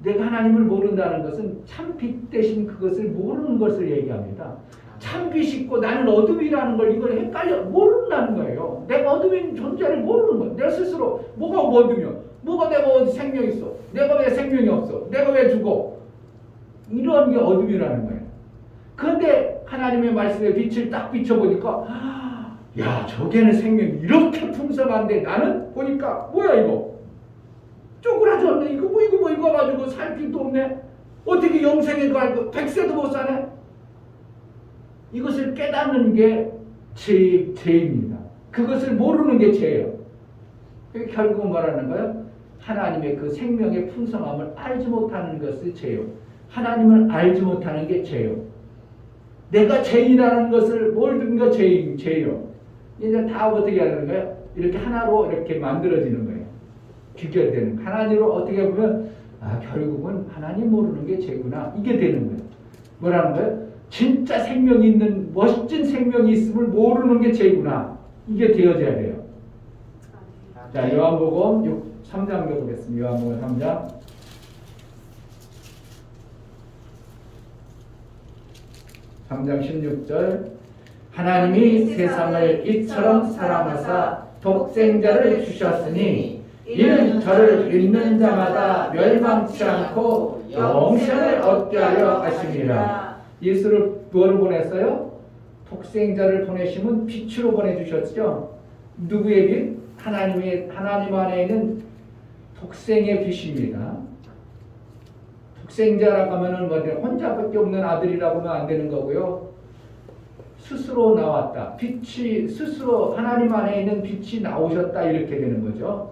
내가 하나님을 모른다는 것은 참 빛 대신 그것을 모르는 것을 얘기합니다. 참 빛이 있고 나는 어둠이라는 걸 이걸 헷갈려 모른다는 거예요. 내가 어둠인 존재를 모르는 거예요. 내가 스스로 뭐가 어둠이야? 뭐가 내가 어디 생명이 있어? 내가 왜 생명이 없어? 내가 왜 죽어? 이런 게 어둠이라는 거예요. 그런데 하나님의 말씀에 빛을 딱 비춰보니까 야, 저게는 생명이 이렇게 풍성한데 나는 보니까 뭐야 이거? 쪼그라졌네. 이거 가지고 살 필요도 없네. 어떻게 영생에 갈고 100세도 못 사네. 이것을 깨닫는 게 죄입니다. 그것을 모르는 게 죄예요. 결국은 뭐라는 거예요? 하나님의 그 생명의 풍성함을 알지 못하는 것이 죄요. 하나님을 알지 못하는 게 죄요. 내가 죄인이라는 것을 모르는 게 죄요. 이제 다 어떻게 하는 거예요? 이렇게 하나로 이렇게 만들어지는 거예요. 귀결되는 하나님으로 어떻게 보면 결국은 하나님 모르는 게 죄구나 이게 되는 거예요. 뭐라는 거예요? 진짜 생명이 있는 멋진 생명이 있음을 모르는 게 죄구나 이게 되어져야 돼요. 자, 요한복음 3장 보겠습니다. 요한복음 3장 16절 하나님이 세상을 이처럼 사랑하사 독생자를 주셨으니 이는 저를 믿는 자마다 멸망치 않고 영생을 얻게 하려 하심이라. 예수를 무엇을 보냈어요? 독생자를 보내시면 빛으로 보내주셨죠. 누구의 빛? 하나님 안에 있는 독생의 빛입니다. 독생자라고 하면은 혼자밖에 없는 아들이라고 하면 안 되는 거고요. 스스로 나왔다. 빛이 스스로 하나님 안에 있는 빛이 나오셨다 이렇게 되는 거죠.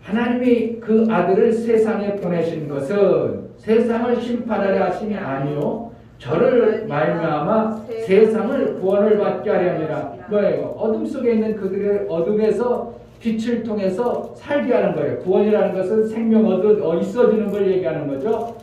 하나님이 그 아들을 세상에 보내신 것은 세상을 심판하려 하심이 아니요 저를 말미암아 세상을 구원을 받게 하려 함이라. 뭐예요? 어둠 속에 있는 그들의 어둠에서 빛을 통해서 살게 하는 거예요. 구원이라는 것은 생명 있어지는 걸 얘기하는 거죠.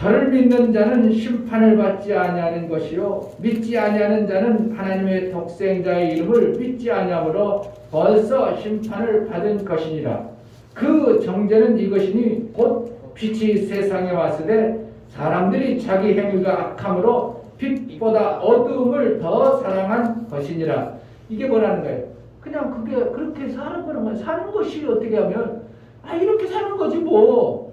저를 믿는 자는 심판을 받지 아니하는 것이요 믿지 아니하는 자는 하나님의 독생자의 이름을 믿지 아니하므로 벌써 심판을 받은 것이니라. 그 정죄는 이것이니 곧 빛이 세상에 왔으되 사람들이 자기 행위가 악함으로 빛보다 어두움을 더 사랑한 것이니라. 이게 뭐라는 거예요? 그냥 그게 그렇게 사는 거는 사는 것이 어떻게 하면 이렇게 사는 거지 뭐.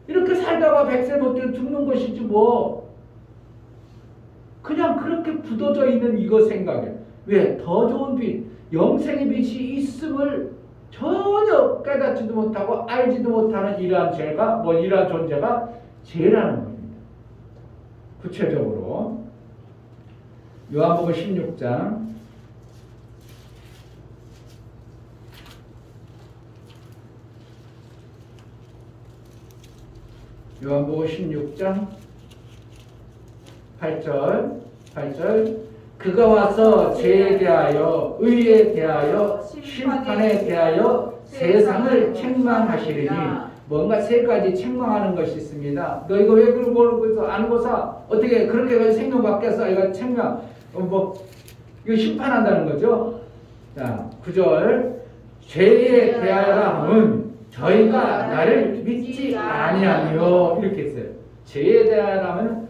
이렇게 살다가 100세 못해 죽는 것이지 뭐. 그냥 그렇게 굳어져 있는 이거 생각해. 왜? 더 좋은 빛, 영생의 빛이 있음을 전혀 깨닫지도 못하고 알지도 못하는 이러한 죄가 이러한 존재가 죄라는 겁니다. 구체적으로 요한복음 16장 요한복음 16장 8절 그가 와서 죄에 대하여 의에 대하여 심판에 대하여 세상을 책망하시리니 뭔가 세 가지 책망하는 것이 있습니다. 너 이거 왜 그러고 있어? 안 고사? 어떻게 그렇게 해서 생명 바뀌었어? 이거 책망 이거 심판한다는 거죠. 자 9절 죄에 대하여라 함은 저희가 나를 믿지 아니하며 이렇게 했어요. 죄에 대하여라면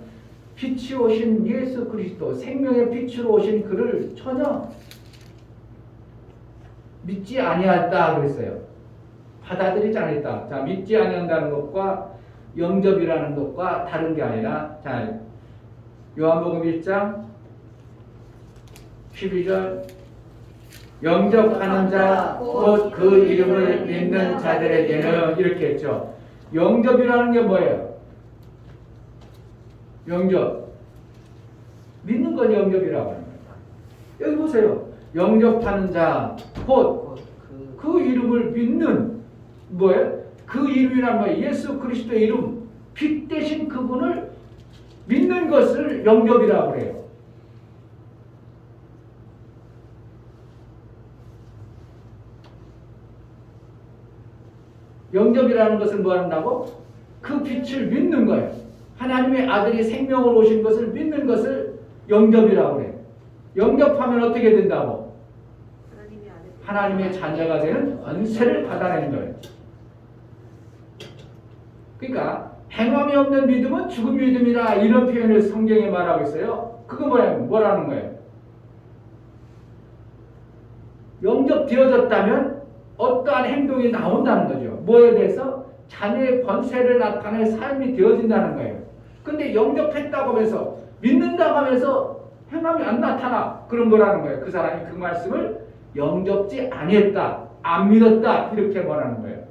빛이 오신 예수 그리스도 생명의 빛으로 오신 그를 전혀 믿지 아니했다 그랬어요. 받아들이지 않았다. 자, 믿지 아니한다는 것과 영접이라는 것과 다른 게 아니라 자, 요한복음 1장 12절 영접하는 자 곧 그 이름을 믿는 자들에게는 이렇게 했죠. 영접이라는 게 뭐예요? 영접. 믿는 걸 영접이라고 하는 거예요. 여기 보세요. 영접하는 자 곧 그 이름을 믿는 뭐예요? 그 이름이란 뭐예요? 예수 그리스도의 이름 빛 대신 그분을 믿는 것을 영접이라고 그래요. 영접이라는 것은 뭐 한다고? 그 빛을 믿는 거예요. 하나님의 아들이 생명으로 오신 것을 믿는 것을 영접이라고 그래요. 영접하면 어떻게 된다고? 하나님의 자녀가 되는 권세를 받아내는 거예요. 그러니까 행함이 없는 믿음은 죽은 믿음이라 이런 표현을 성경에 말하고 있어요. 그거 뭐라는 거예요? 영접되어졌다면 어떠한 행동이 나온다는 거죠. 뭐에 대해서? 자녀의 권세를 나타낼 삶이 되어진다는 거예요. 근데 영접했다고 하면서 믿는다고 하면서 행함이 안 나타나. 그럼 뭐라는 거예요? 그 사람이 그 말씀을 영접지 아니했다, 안 믿었다 이렇게 말하는 거예요.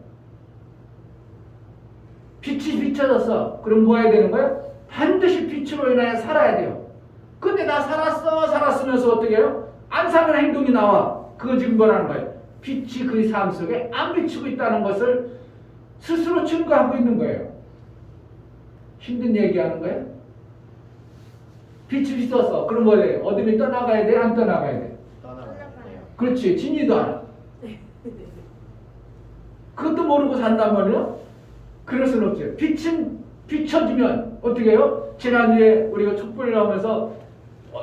빛이 비춰졌어. 그럼 뭐 해야 되는 거예요? 반드시 빛으로 인하여 살아야 돼요. 근데 나 살았으면서 어떻게 해요? 안 사는 행동이 나와. 그거 지금 뭐라는 거예요? 빛이 그 삶 속에 안 비추고 있다는 것을 스스로 증거하고 있는 거예요. 힘든 얘기하는 거예요? 빛이 비쳤어. 그럼 뭐 해야 돼? 어둠이 떠나가야 돼? 안 떠나가야 돼? 그렇지. 진리도 알아. 그것도 모르고 산단 말이에요? 그럴 수는 없죠. 빛은 비춰지면 어떻게 해요? 지난주에 우리가 촛불을 하면서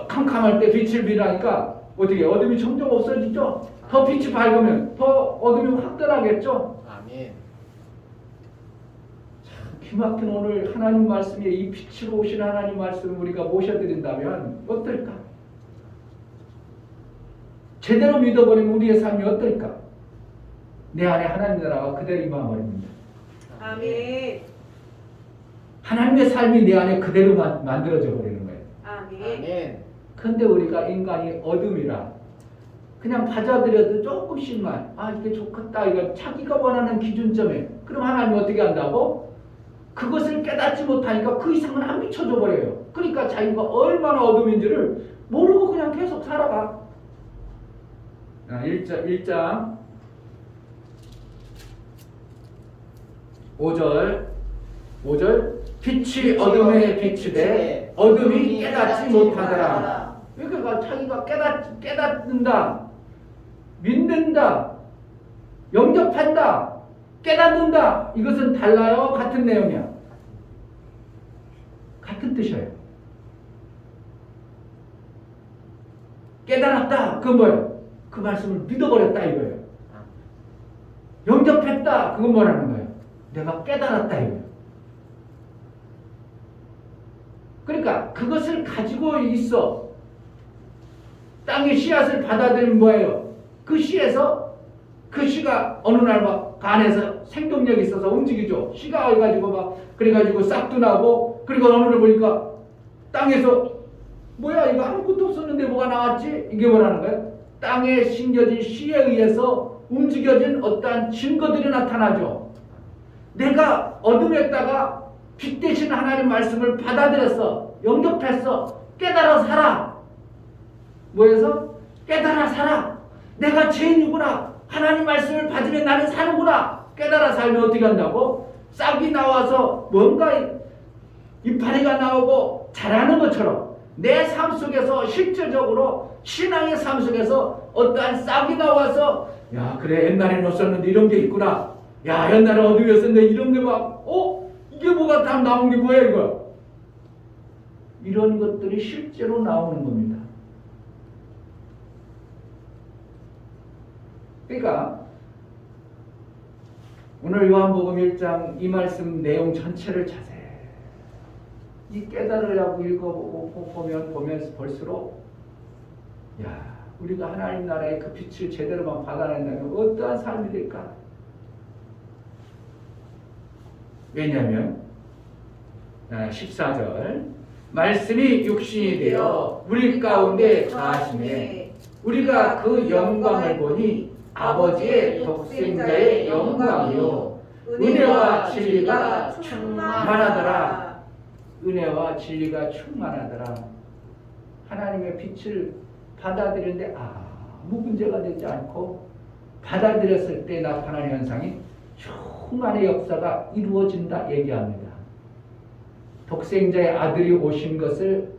캄캄할 때 빛을 비라니까 어떻게 해요? 어둠이 점점 없어지죠? 더 빛이 밝으면 더 어둠이 확 떠나겠죠? 아멘. 기막힌 오늘 하나님 말씀에 이 빛으로 오신 하나님 말씀을 우리가 모셔드린다면 어떨까? 제대로 믿어버리면 우리의 삶이 어떨까? 내 안에 하나님 나라가 그대로 임해버립니다. 아멘. 하나님의 삶이 내 안에 그대로 만들어져 버리는 거예요. 아멘. 아멘. 근데 우리가 인간이 어둠이라 그냥 받아들여도 조금씩만 이게 좋겠다 이거 자기가 원하는 기준점에 그럼 하나님 어떻게 한다고? 그것을 깨닫지 못하니까 그 이상은 안 비춰져 버려요. 그러니까 자기가 얼마나 어둠인지를 모르고 그냥 계속 살아가. 1장 5절 빛이 어둠에 비추되 어둠이 깨닫지 못하더라. 그러니까 자기가 깨닫는다, 믿는다, 영접한다, 깨닫는다. 이것은 달라요? 같은 내용이야? 같은 뜻이에요. 깨달았다. 그건 뭐예요? 그 말씀을 믿어버렸다 이거예요. 영접했다. 그건 뭐라는 거예요? 내가 깨달았다 이거예요. 그러니까 그것을 가지고 있어. 땅의 씨앗을 받아들이면 뭐예요? 그 씨에서 그 씨가 어느 날 막 그 안에서 생동력이 있어서 움직이죠. 씨가 해가지고 막 그래가지고 싹도 나고 그리고 어느 날 보니까 땅에서 뭐야 이거 아무것도 없었는데 뭐가 나왔지? 이게 뭐라는 거예요? 땅에 심겨진 씨에 의해서 움직여진 어떠한 증거들이 나타나죠. 내가 어둠에다가 빛 대신 하나님 말씀을 받아들였어. 영접했어. 깨달아 살아. 뭐해서? 깨달아 살아. 내가 죄인이구나. 하나님 말씀을 받으면 나는 사는구나. 깨달아 살면 어떻게 한다고? 싹이 나와서 뭔가 이파리가 나오고 자라는 것처럼 내 삶 속에서 실질적으로 신앙의 삶 속에서 어떠한 싹이 나와서 야 그래 옛날에는 없었는데 이런 게 있구나. 야 옛날에 어디였었는데 이런 게 막 이게 뭐가 다 나온 게 뭐야 이거. 이런 것들이 실제로 나오는 겁니다. 그러니까 오늘 요한복음 1장 이 말씀 내용 전체를 자세히 깨달으려고 읽어보고 보면 볼수록 야 우리가 하나님 나라의 그 빛을 제대로만 받아낸다면 어떠한 삶이 될까? 왜냐하면 14절 말씀이 육신이 되어 우리 가운데 거하시매 우리가 그 영광을 보니 아버지의 독생자의 영광이요 은혜와 진리가 충만하더라. 은혜와 진리가 충만하더라. 하나님의 빛을 받아들이는데 아무 문제가 되지 않고 받아들였을 때 나타나는 현상이 충만의 역사가 이루어진다 얘기합니다. 독생자의 아들이 오신 것을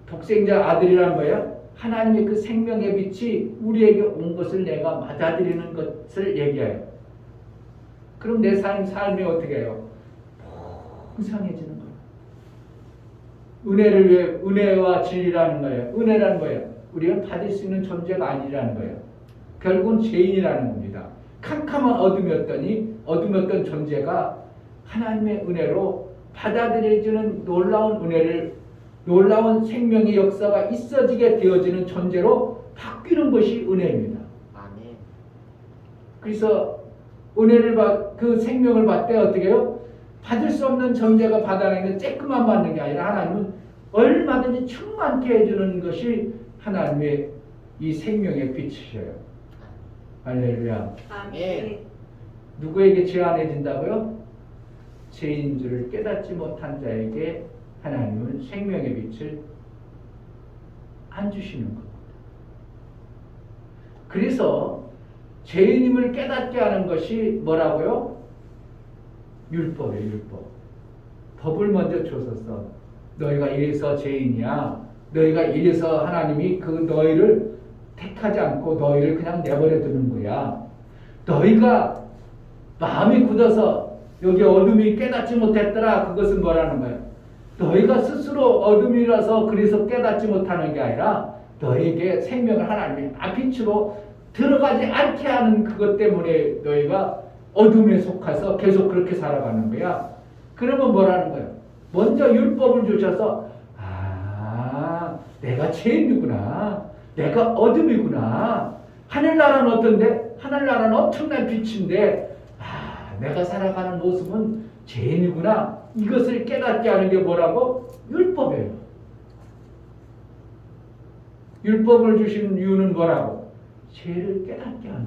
독생자 아들이란 거예요. 하나님의 그 생명의 빛이 우리에게 온 것을 내가 받아들이는 것을 얘기해요. 그럼 내 삶이 어떻게 해요? 풍성해지는 거예요. 은혜를 위해 은혜와 진리라는 거예요. 은혜라는 거예요. 우리는 받을 수 있는 존재가 아니라는 거예요. 결국은 죄인이라는 겁니다. 캄캄한 어둠이었던 존재가 하나님의 은혜로 받아들여지는 놀라운 은혜를 놀라운 생명의 역사가 있어지게 되어지는 존재로 바뀌는 것이 은혜입니다. 아멘. 그래서 은혜를 그 생명을 받되 어떻게 해요? 받을 수 없는 존재가 받아내는 쬐끔만 받는 게 아니라 하나님은 얼마든지 충만케 해주는 것이 하나님의 이 생명의 빛이셔요. 할렐루야. 아멘. 누구에게 제한해진다고요? 죄인 줄을 깨닫지 못한 자에게 하나님은 생명의 빛을 안 주시는 겁니다. 그래서 죄인임을 깨닫게 하는 것이 뭐라고요? 율법이에요. 율법. 법을 먼저 주셨어. 너희가 이래서 죄인이야. 너희가 이래서 하나님이 그 너희를 택하지 않고 너희를 그냥 내버려 두는 거야. 너희가 마음이 굳어서 여기 어둠이 깨닫지 못했더라. 그것은 뭐라는 거예요? 너희가 스스로 어둠이라서 그래서 깨닫지 못하는 게 아니라 너희에게 생명을 하나님이 빛으로 들어가지 않게 하는 그것 때문에 너희가 어둠에 속해서 계속 그렇게 살아가는 거야. 그러면 뭐라는 거예요? 먼저 율법을 주셔서 내가 죄인이구나. 내가 어둠이구나. 하늘나라는 어떤데? 하늘나라는 엄청난 빛인데 내가 살아가는 모습은 죄인이구나. 이것을 깨닫게 하는 게 뭐라고? 율법이에요. 율법을 주신 이유는 뭐라고? 죄를 깨닫게 하며.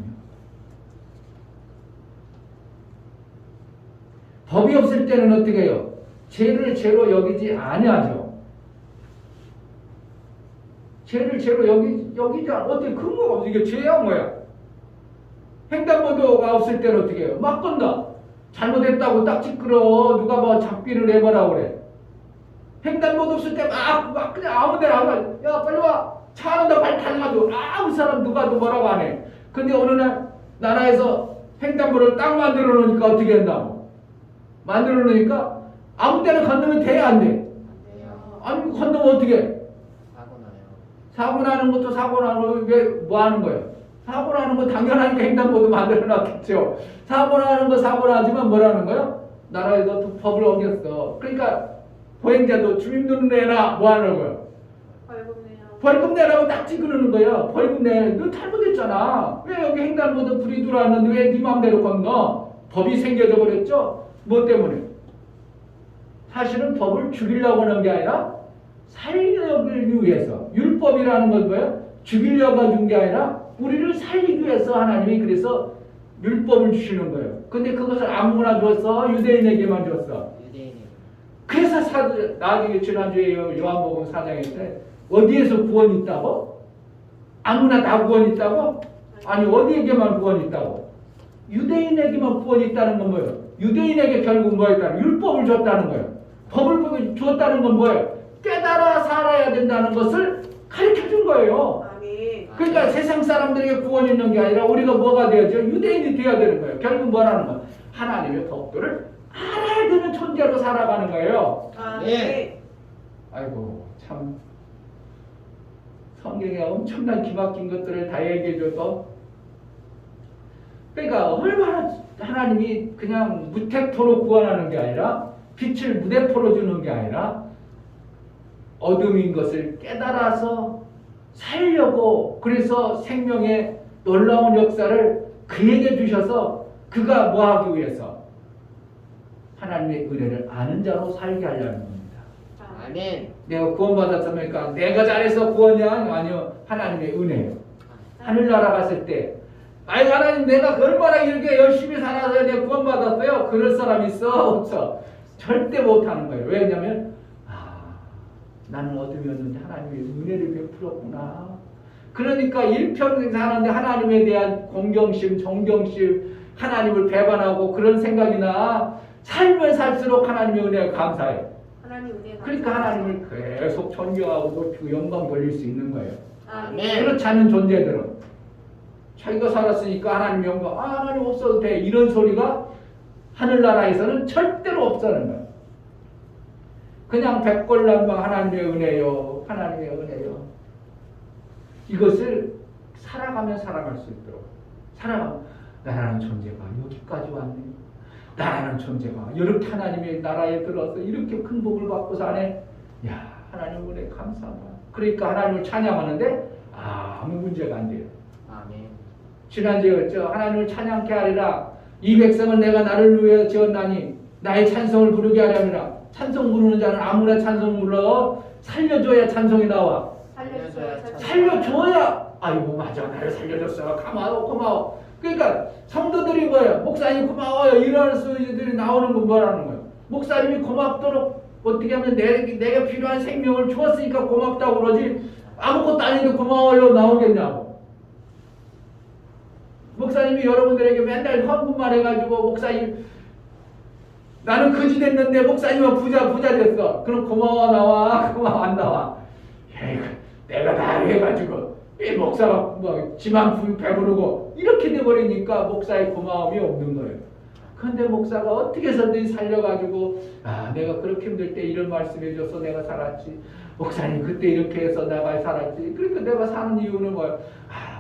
법이 없을 때는 어떻게 해요? 죄를 죄로 여기지 아니하죠. 죄를 죄로 여기지 않아. 어떻게 근거가 없어. 이게 죄야 뭐야? 횡단보도가 없을 때는 어떻게 해요? 막 건다. 잘못했다고 딱지 끌어. 누가 뭐 잡기를 해보라 그래. 횡단보도 없을 때 막 그냥 아무데나 야 빨리 와. 차 하는데 빨리 달라줘. 아무 사람 누가 뭐라고 안 해. 근데 어느 날 나라에서 횡단보도를 딱 만들어 놓으니까 어떻게 한다고? 만들어 놓으니까 아무 데나 건너면 돼 안 돼? 아니 건너면 어떻게? 사고 나요. 사고 나는 것도 사고 나는 왜 뭐 하는 거예요? 사고 나는 거 당연하니까 횡단보도 만들어 놨겠죠. 사고 나는 거 사고 나지만 뭐라는 거예요? 나라에서 또 법을 어겼어. 그러니까 보행자도 주민등록 내라 뭐 하는 거예요? 벌금 내요. 벌금 내라고 딱 찍으는 거예요. 벌금 내. 너 잘못했잖아. 왜 여기 횡단보도 불이 들어왔는데 왜 네 맘대로 건너? 법이 생겨져 버렸죠. 뭐 때문에? 사실은 법을 죽이려고 하는 게 아니라 살리기 위해서. 율법이라는 건 뭐예요? 죽이려고 준 게 아니라 우리를 살리기 위해서 하나님이 그래서 율법을 주시는 거예요. 근데 그것을 아무나 줬어? 유대인에게만 줬어? 유대인이. 그래서 나중에 지난주에 요한복음 4장에 때 어디에서 구원이 있다고? 아무나 다 구원이 있다고? 아니 어디에게만 구원이 있다고? 유대인에게만 구원이 있다는 건 뭐예요? 유대인에게 결국 뭐였다는 율법을 줬다는 거예요. 법을 줬다는 건 뭐예요? 깨달아 살아야 된다는 것을 가르쳐 준 거예요. 아멘. 그러니까 세상 사람들에게 구원이 있는 게 아니라 우리가 뭐가 되어야죠? 유대인이 되어야 되는 거예요. 결국 뭐라는 거예요? 하나님의 법도를 알아야 되는 존재로 살아가는 거예요. 아멘. 아이고 참 성경에 엄청난 기막힌 것들을 다 얘기해줘서 그러니까 얼마나 하나님이 그냥 무택토로 구원하는 게 아니라 빛을 무대포로 주는 게 아니라 어둠인 것을 깨달아서 살려고 그래서 생명의 놀라운 역사를 그에게 주셔서 그가 뭐 하기 위해서 하나님의 은혜를 아는 자로 살게 하려는 겁니다. 아멘. 내가 구원받았습니까? 내가 잘해서 구원이야? 아니요. 하나님의 은혜예요. 하늘나라 갔을 때 아이 하나님 내가 얼마나 이렇게 열심히 살아서 내가 구원받았어요? 그럴 사람 있어? 없어? 절대 못하는 거예요. 왜냐하면 나는 어둠이었는데 하나님의 은혜를 베풀었구나. 그러니까 일평생 사는데 하나님에 대한 공경심, 존경심, 하나님을 배반하고 그런 생각이 나. 살면 살수록 하나님의 은혜가 감사해. 하나님 은혜 그러니까 하나님을 계속 존경하고 높이고 영광 돌릴 수 있는 거예요. 아멘. 그렇지 않은 존재들은 자기가 살았으니까 하나님 영광, 하나님 없어도 돼. 이런 소리가 하늘나라에서는 절대로 없다는 거예요. 그냥 백골난방 하나님의 은혜요. 하나님의 은혜요. 이것을 살아가면 살아갈 수 있도록 살아가면 나라는 존재가 여기까지 왔네. 나라는 존재가 이렇게 하나님의 나라에 들어서 이렇게 큰 복을 받고 사네. 야 하나님 은혜 감사하다. 그러니까 하나님을 찬양하는데 아무 문제가 안 돼요. 아멘. 지난주에 하나님을 찬양케 하리라. 이 백성은 내가 나를 위해 지었나니 나의 찬송을 부르게 하려니라. 찬송 부르는 자는 아무나 찬송 불러. 살려줘야 찬송이 나와. 살려줘야 아이고 맞아 나를 살려줬어. 고마워. 그러니까 성도들이 뭐예요? 목사님 고마워요. 이런 소리들이 나오는 건 뭐라는 거예요? 목사님이 고맙도록 어떻게 하면 내가 필요한 생명을 주었으니까 고맙다고 그러지 아무것도 아닌데 고마워요 나오겠냐고. 목사님이 여러분들에게 맨날 헌금만 해가지고 목사님 나는 거지 됐는데 목사님은 부자 됐어. 그럼 고마워 나와? 고마워 안 나와? 내가 다 해가지고 이 목사가 뭐 지만 배부르고 이렇게 돼버리니까 목사의 고마움이 없는 거예요. 그런데 목사가 어떻게 해서든 살려가지고 내가 그렇게 힘들 때 이런 말씀해줘서 내가 살았지. 목사님 그때 이렇게 해서 내가 살았지. 그러니까 내가 사는 이유는 뭐야?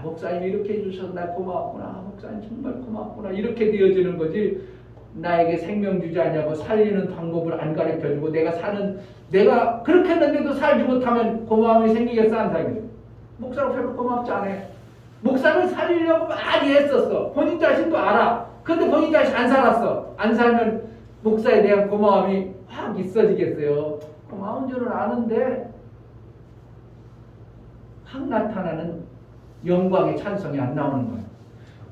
목사님이 이렇게 해주셔서 나 고마웠구나. 목사님 정말 고맙구나. 이렇게 되어지는 거지. 나에게 생명 주지 않냐고 살리는 방법을 안 가르쳐주고 내가 그렇게 했는데도 살지 못하면 고마움이 생기겠어 안 생기겠어? 목사가 별로 고맙지 않아. 목사를 살리려고 많이 했었어. 본인 자신도 알아. 근데 본인 자신 안 살았어. 안 살면 목사에 대한 고마움이 확 있어지겠어요. 고마운 줄은 아는데 확 나타나는 영광의 찬송이 안 나오는 거예요.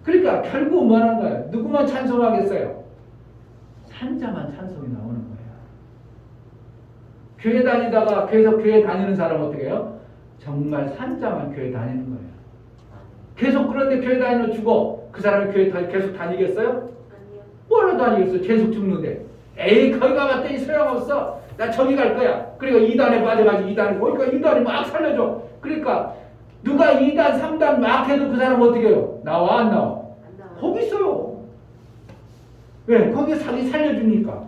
그러니까 결국 뭐 하는 거예요? 누구만 찬송하겠어요? 산자만 찬송이 나오는 거예요. 교회 다니다가 계속 교회 다니는 사람 어떻게 해요? 정말 산자만 교회 다니는 거예요. 계속 그런데 교회 다니면 죽어. 그 사람이 교회 계속 다니겠어요? 아니요. 뭘로 다니겠어? 계속 죽는데. 에이 거기 가봤더니 소용없어. 나 저기 갈 거야. 그리고 2단에 빠져가지고 2단에 보니까 2단이 막 살려줘. 그러니까 누가 2단 3단 막 해도 그 사람 어떻게 해요? 나와 안 나와? 안 나와요. 거기 있어요. 왜? 거기 살려주니까.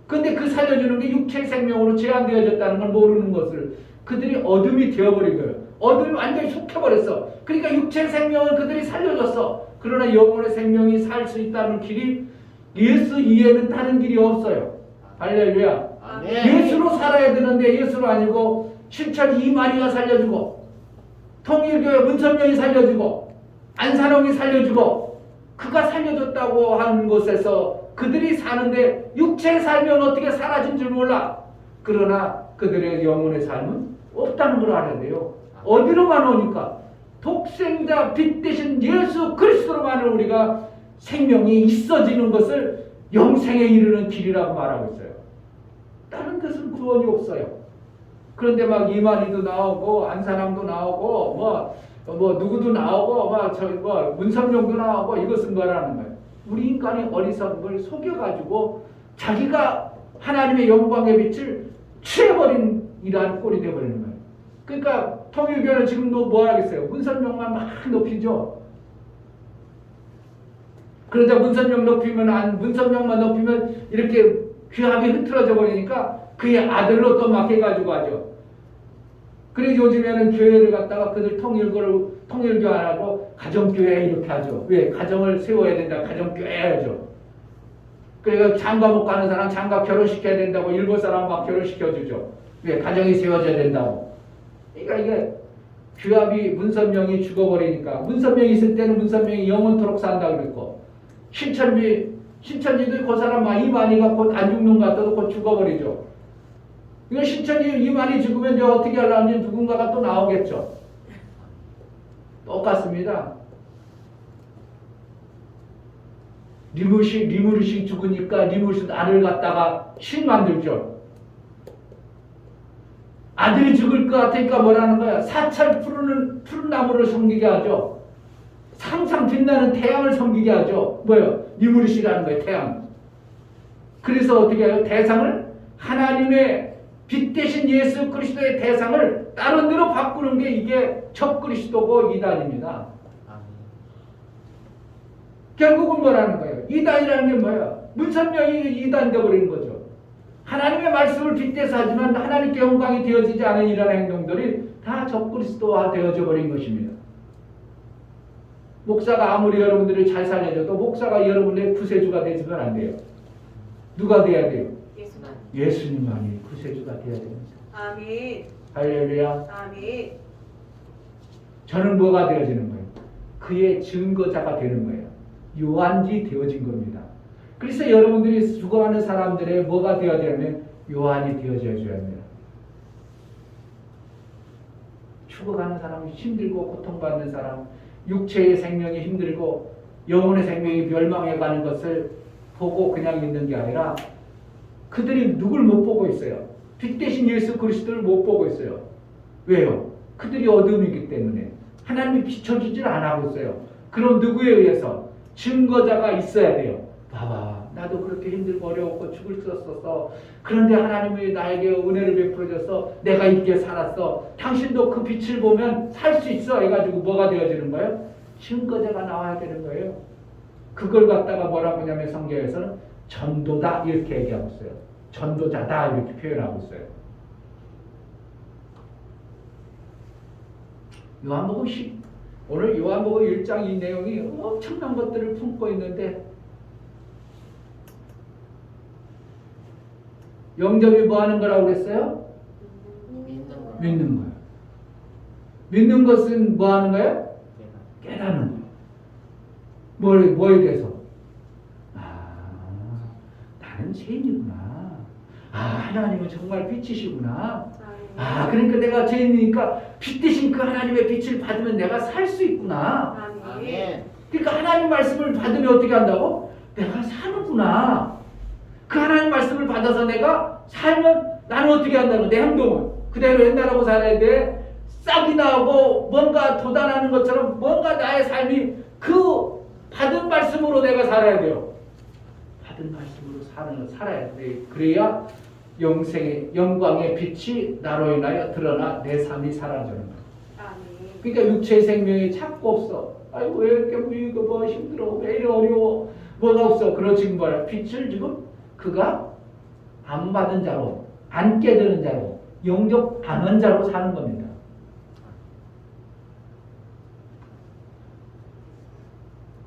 근데 그 살려주는 게 육체 생명으로 제한되어졌다는 걸 모르는 것을 그들이 어둠이 되어버린 거예요. 어둠이 완전히 속혀버렸어. 그러니까 육체 생명을 그들이 살려줬어. 그러나 영혼의 생명이 살 수 있다는 길이 예수 이외에는 다른 길이 없어요. 할렐루야. 아멘. 예수로 살아야 되는데 예수로 아니고 신천 이만희가 살려주고 통일교회 문선명이 살려주고 안산홍이 살려주고 그가 살려줬다고 하는 곳에서 그들이 사는데 육체의 삶은 어떻게 사라진 줄 몰라. 그러나 그들의 영혼의 삶은 없다는 걸 알아야 돼요. 어디로만 오니까 독생자 빛 대신 예수 그리스도로만 우리가 생명이 있어지는 것을 영생에 이르는 길이라고 말하고 있어요. 다른 데서는 구원이 없어요. 그런데 막 이만희도 나오고 안산항도 나오고 뭐 누구도 나오고 뭐 문선용도 나오고 이것은 뭐라는 거예요. 우리 인간이 어리석은 걸 속여가지고 자기가 하나님의 영광의 빛을 취해버린 이러한 꼴이 되어버리는 거예요. 그러니까 통일교회는 지금 뭐 하겠어요? 문선용만 막 높이죠. 그러자 문선용만 높이면 이렇게 귀합이 흐트러져 버리니까 그의 아들로 또 막 해가지고 하죠. 그래서 요즘에는 교회를 갖다가 그들 통일교 안 하고 가정교회 이렇게 하죠. 왜? 가정을 세워야 된다. 가정교회 하죠. 그러니까 장가 못 가는 사람 장가 결혼시켜야 된다고 일본 사람 막 결혼시켜주죠. 왜? 가정이 세워져야 된다고. 그러니까 이게 규합이 문선명이 죽어버리니까 문선명이 있을 때는 문선명이 영원토록 산다고 그랬고 신천지도 그 사람 이만희가 곧 안 죽는 것 같아도 곧 죽어버리죠. 이거 신천지 이만희 죽으면 이제 어떻게 하려는지 누군가가 또 나오겠죠. 똑같습니다. 리무르식 죽으니까 리무르식 아들 갖다가 신 만들죠. 아들이 죽을 것 같으니까 뭐라는 거야? 사찰 푸른 나무를 섬기게 하죠. 항상 빛나는 태양을 섬기게 하죠. 뭐예요? 리무르식이라는 거예요. 태양. 그래서 어떻게 해요? 대상을 하나님의 빛 대신 예수 그리스도의 대상을 다른 데로 바꾸는 게 이게 적그리스도고 이단입니다. 결국은 뭐라는 거예요? 이단이라는 게 뭐예요? 문선명이 이단 되어버리는 거죠. 하나님의 말씀을 빗대서 하지만 하나님께 영광이 되어지지 않은 이런 행동들이 다 적그리스도화 되어져 버린 것입니다. 목사가 아무리 여러분들을 잘 살려줘도 목사가 여러분의 구세주가 되지면 안 돼요. 누가 돼야 돼요? 예수님만이 구세주가 되어야 됩니다. 아멘. 할렐루야. 아멘. 저는 뭐가 되어지는 거예요? 그의 증거자가 되는 거예요. 요한이 되어진 겁니다. 그래서 여러분들이 죽어가는 사람들의 뭐가 되어지냐면 요한이 되어져야 합니다. 죽어가는 사람, 힘들고 고통받는 사람, 육체의 생명이 힘들고 영혼의 생명이 멸망해가는 것을 보고 그냥 있는 게 아니라 그들이 누굴 못 보고 있어요. 빛 대신 예수 그리스도를 못 보고 있어요. 왜요? 그들이 어둠이기 때문에 하나님이 비춰주질 않고 있어요. 그럼 누구에 의해서? 증거자가 있어야 돼요. 봐봐, 나도 그렇게 힘들고 어려웠고 죽을 수 없었어. 그런데 하나님이 나에게 은혜를 베풀어줘서 내가 있게 살았어. 당신도 그 빛을 보면 살 수 있어 해가지고 뭐가 되어지는 거예요? 증거자가 나와야 되는 거예요. 그걸 갖다가 뭐라고 하냐면 성경에서는 전도다 이렇게 얘기하고 있어요. 전도자다 이렇게 표현하고 있어요. 오늘 요한복음 1장 이 내용이 엄청난 것들을 품고 있는데 영접이 뭐 하는 거라고 그랬어요? 믿는 거예요. 믿는 것은 뭐 하는 거예요? 깨닫는 거예요. 뭐에 대해서? 나는 죄인이구나. 하나님은 정말 빛이시구나. 그러니까 내가 죄인이니까 빛 대신 그 하나님의 빛을 받으면 내가 살 수 있구나. 아멘. 그러니까 하나님 말씀을 받으면 어떻게 한다고? 내가 사는구나. 그 하나님 말씀을 받아서 내가 살면 나는 어떻게 한다고? 내 행동은 그대로 옛날하고 살아야 돼. 싹이 나고 뭔가 도달하는 것처럼 뭔가 나의 삶이 그 받은 말씀으로 내가 살아야 돼요. 받은 말씀으로 살아야 돼. 그래야 영생의 영광의 빛이 나로 인하여 드러나 내 삶이 사라지는 거예요. 그러니까 육체의 생명이 자꾸 없어. 아이고 왜 이렇게 이거 뭐 힘들어? 왜 이래 어려워? 뭐가 없어? 그런 지금 뭐야? 빛을 지금 그가 안 받은 자로, 안 깨드는 자로, 영접 안 한 자로 사는 겁니다.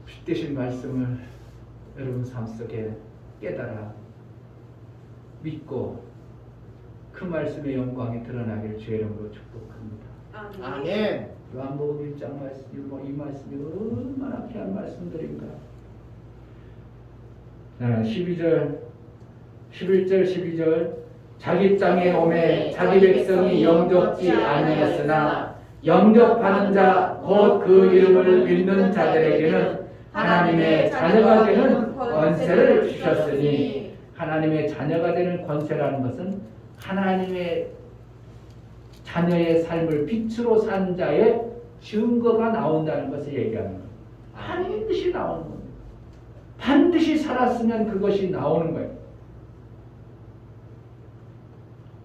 빛되신 말씀을 여러분 삶 속에 깨달아 믿고 그 말씀의 영광이 드러나길 주의 이름으로 축복합니다. 아멘. 요한복음 1장 말씀, 이 말씀이 얼마나 귀한 말씀들인가. 자, 11절, 12절 자기 땅에 오매 자기 백성이 영접지 아니했으나 영접하는 자 곧 그 이름을 믿는 자들에게는 하나님의 자녀가 되는 권세를 주셨으니, 하나님의 자녀가 되는 권세라는 것은 하나님의 자녀의 삶을 빛으로 산 자의 증거가 나온다는 것을 얘기하는 거예요. 반드시 나오는 겁니다. 반드시 살았으면 그것이 나오는 거예요.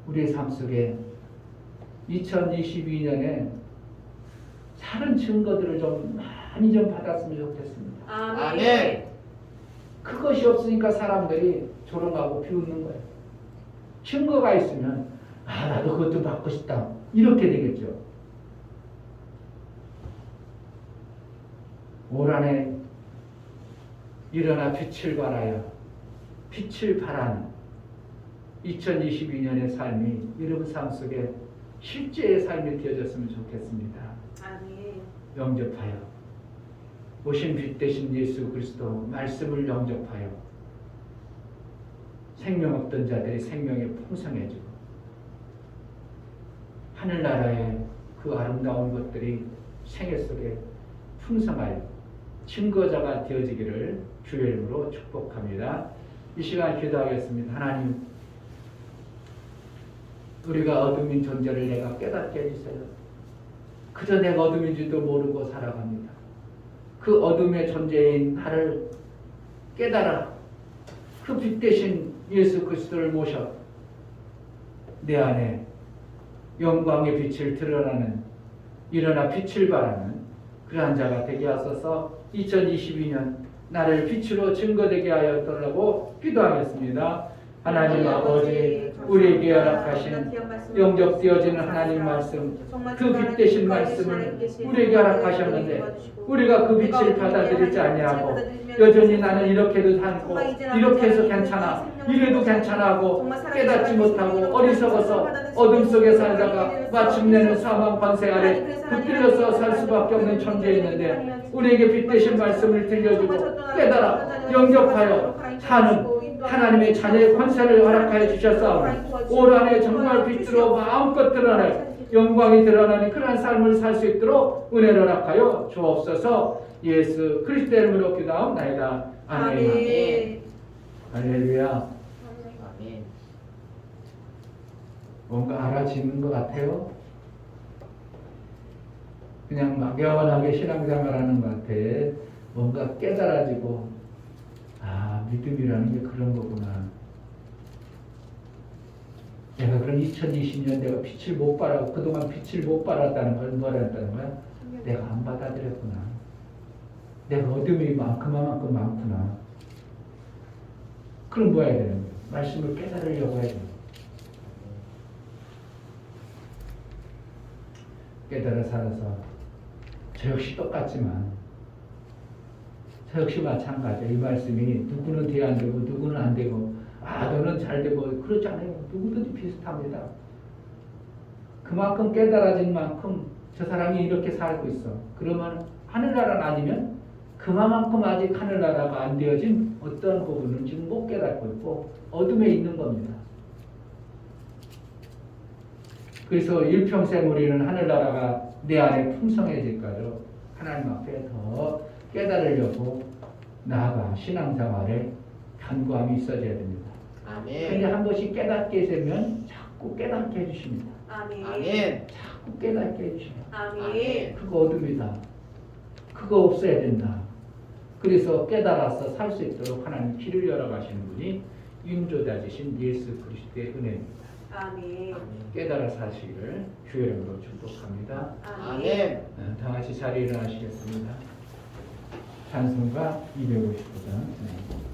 우리의 삶 속에 2022년에 다른 증거들을 좀 많이 좀 받았으면 좋겠습니다. 아멘. 그것이 없으니까 사람들이 조롱하고 비웃는 거예요. 증거가 있으면 나도 그것도 받고 싶다 이렇게 되겠죠. 올 한해 일어나 빛을 발하여 빛을 발하는 2022년의 삶이 여러분 삶 속에 실제의 삶이 되어졌으면 좋겠습니다. 아멘. 영접하여 오신 빛 대신 예수 그리스도 말씀을 영접하여 생명 없던 자들이 생명이 풍성해지고 하늘나라의 그 아름다운 것들이 생애 속에 풍성하여 증거자가 되어지기를 주의 이름으로 축복합니다. 이 시간 기도하겠습니다. 하나님, 우리가 어둠인 존재를 내가 깨닫게 해주세요. 그저 내가 어둠인지도 모르고 살아갑니다. 그 어둠의 존재인 나를 깨달아 그 빛 대신 예수 그리스도를 모셔 내 안에 영광의 빛을 드러나는, 일어나 빛을 발하는 그러한 자가 되게 하소서. 2022년 나를 빛으로 증거되게 하였더라고 기도하겠습니다. 하나님 아버지, 우리에게 허락하신 영접되어지는 하나님 말씀, 그 빛 대신 말씀을 우리에게 허락하셨는데 우리가 그 빛을 받아들이지 아니하고 여전히 나는 이렇게도 살고 이렇게 해서 괜찮아, 이래도 괜찮아 하고 깨닫지 못하고 어리석어서 어둠 속에 살다가 마침내는 사망 권세 아래 붙들려서 살 수밖에 없는 존재였는데 우리에게 빛 대신 말씀을 들려주고 깨달아 영접하여 사는 하나님의 자녀의 권세를 허락하여 주셨사오니 올 한해 정말 빛으로 마음껏 드러날 영광이 드러나는 그러한 삶을 살 수 있도록 은혜를 허락하여 주옵소서. 예수 그리스도의 이름으로 기도하옵나이다. 아멘. 아멘. 할렐루야. 아멘. 뭔가 알아지는 것 같아요? 그냥 막연하게 신앙생활하는 것 같아. 뭔가 깨달아지고 믿음이라는 게 그런 거구나. 내가 그럼 2020년 내가 빛을 못 발하고 그동안 빛을 못 발했다는 건 뭐랬다는 거야? 내가 안 받아들였구나. 내가 어둠이 그만큼 많구나. 그럼 뭐 해야 되는 거야? 말씀을 깨달으려고 해야 되는 거야. 깨달아 살아서 저 역시 똑같지만 저 역시 마찬가지야. 이 말씀이 누구는 돼야 안 되고 누구는 안 되고 너는 잘 되고 그렇지 않아요. 누구든지 비슷합니다. 그만큼 깨달아진 만큼 저 사람이 이렇게 살고 있어. 그러면 하늘나라는 아니면 그만큼 아직 하늘나라가 안 되어진 어떤 부분은 지금 못 깨닫고 있고 어둠에 있는 겁니다. 그래서 일평생 우리는 하늘나라가 내 안에 풍성해질까요? 하나님 앞에 더 깨달으려고 나아가 신앙생활에 간구함이 있어져야 됩니다. 근데 아멘. 한 번씩 깨닫게 되면 자꾸 깨닫게 해주십니다. 아멘. 아멘. 자꾸 깨닫게 해주십니다. 아멘. 그거 어둠이다. 그거 없어야 된다. 그래서 깨달아서 살 수 있도록 하나님 길을 열어가시는 분이 인도자이신 예수 그리스도의 은혜입니다. 아멘. 깨달아 사시기를 주의 이름으로 축복합니다. 아멘. 다 같이 자리에 일어나시겠습니다. 찬송가 250장.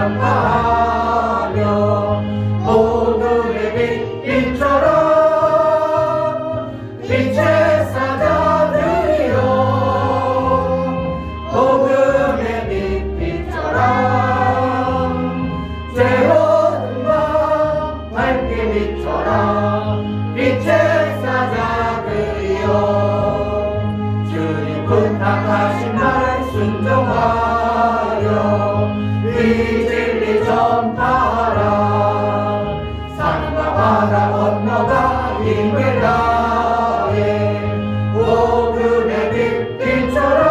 전파하며 어둠의 빛처럼 빛의 사자들이여 복음의 빛처럼 새로운 밤 밝게 빛처럼 빛의 사자들이여 주님 부탁하신 말 순종하여 이 진리 전파하라 산과 바다 건너가 힘을 다해 복음의 빛처럼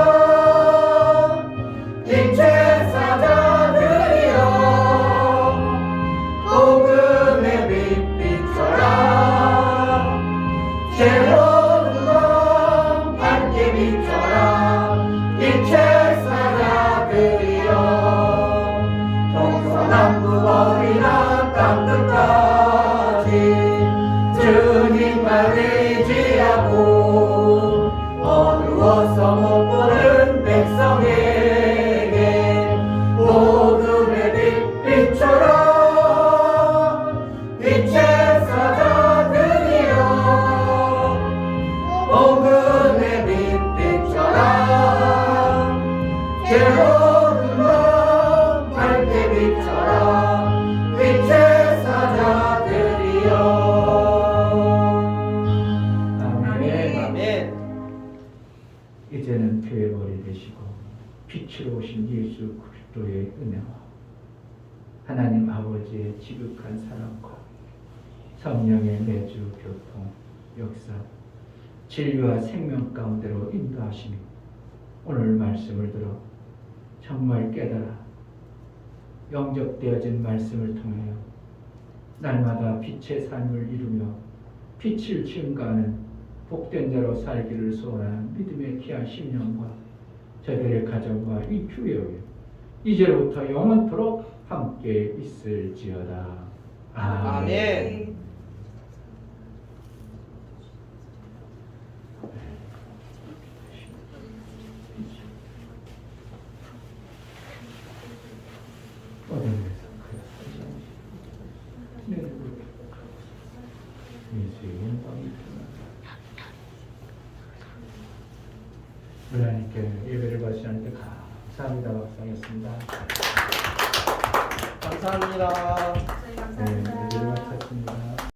빛의 사자들이여 복음의 빛처럼 새로운 밤 밝게 빛처럼 빛의 사자들이여 동서남북 어디나 땅끝까지 주님만 의지하고 어두워서 못 보는 백성에게 복음의 빛처럼 빛의 사자들이여 복음의 빛처럼 새로운 밤 밝게 빛처럼 빛의 사자들이여 아멘. 아멘. 이제는 교회 머리 되시고 빛으로 오신 예수 그리스도의 은혜와 하나님 아버지의 지극한 사랑과 성령의 내주 교통 역사 진리와 생명 가운데로 인도하시니 오늘 말씀을 들어 정말 깨달아 영접되어진 말씀을 통하여 날마다 빛의 삶을 이루며 빛을 증가하는 복된 자로 살기를 소원하는 믿음의 귀한 심령과 저들의 가정과 이 교회에 이제부터 영원토록 함께 있을지어다. 아멘. 우리 하나님께 예배를 바치는 데 감사합니다. 박수하겠습니다. 감사합니다. 감사합니다. 네, 예배를 바쳤습니다.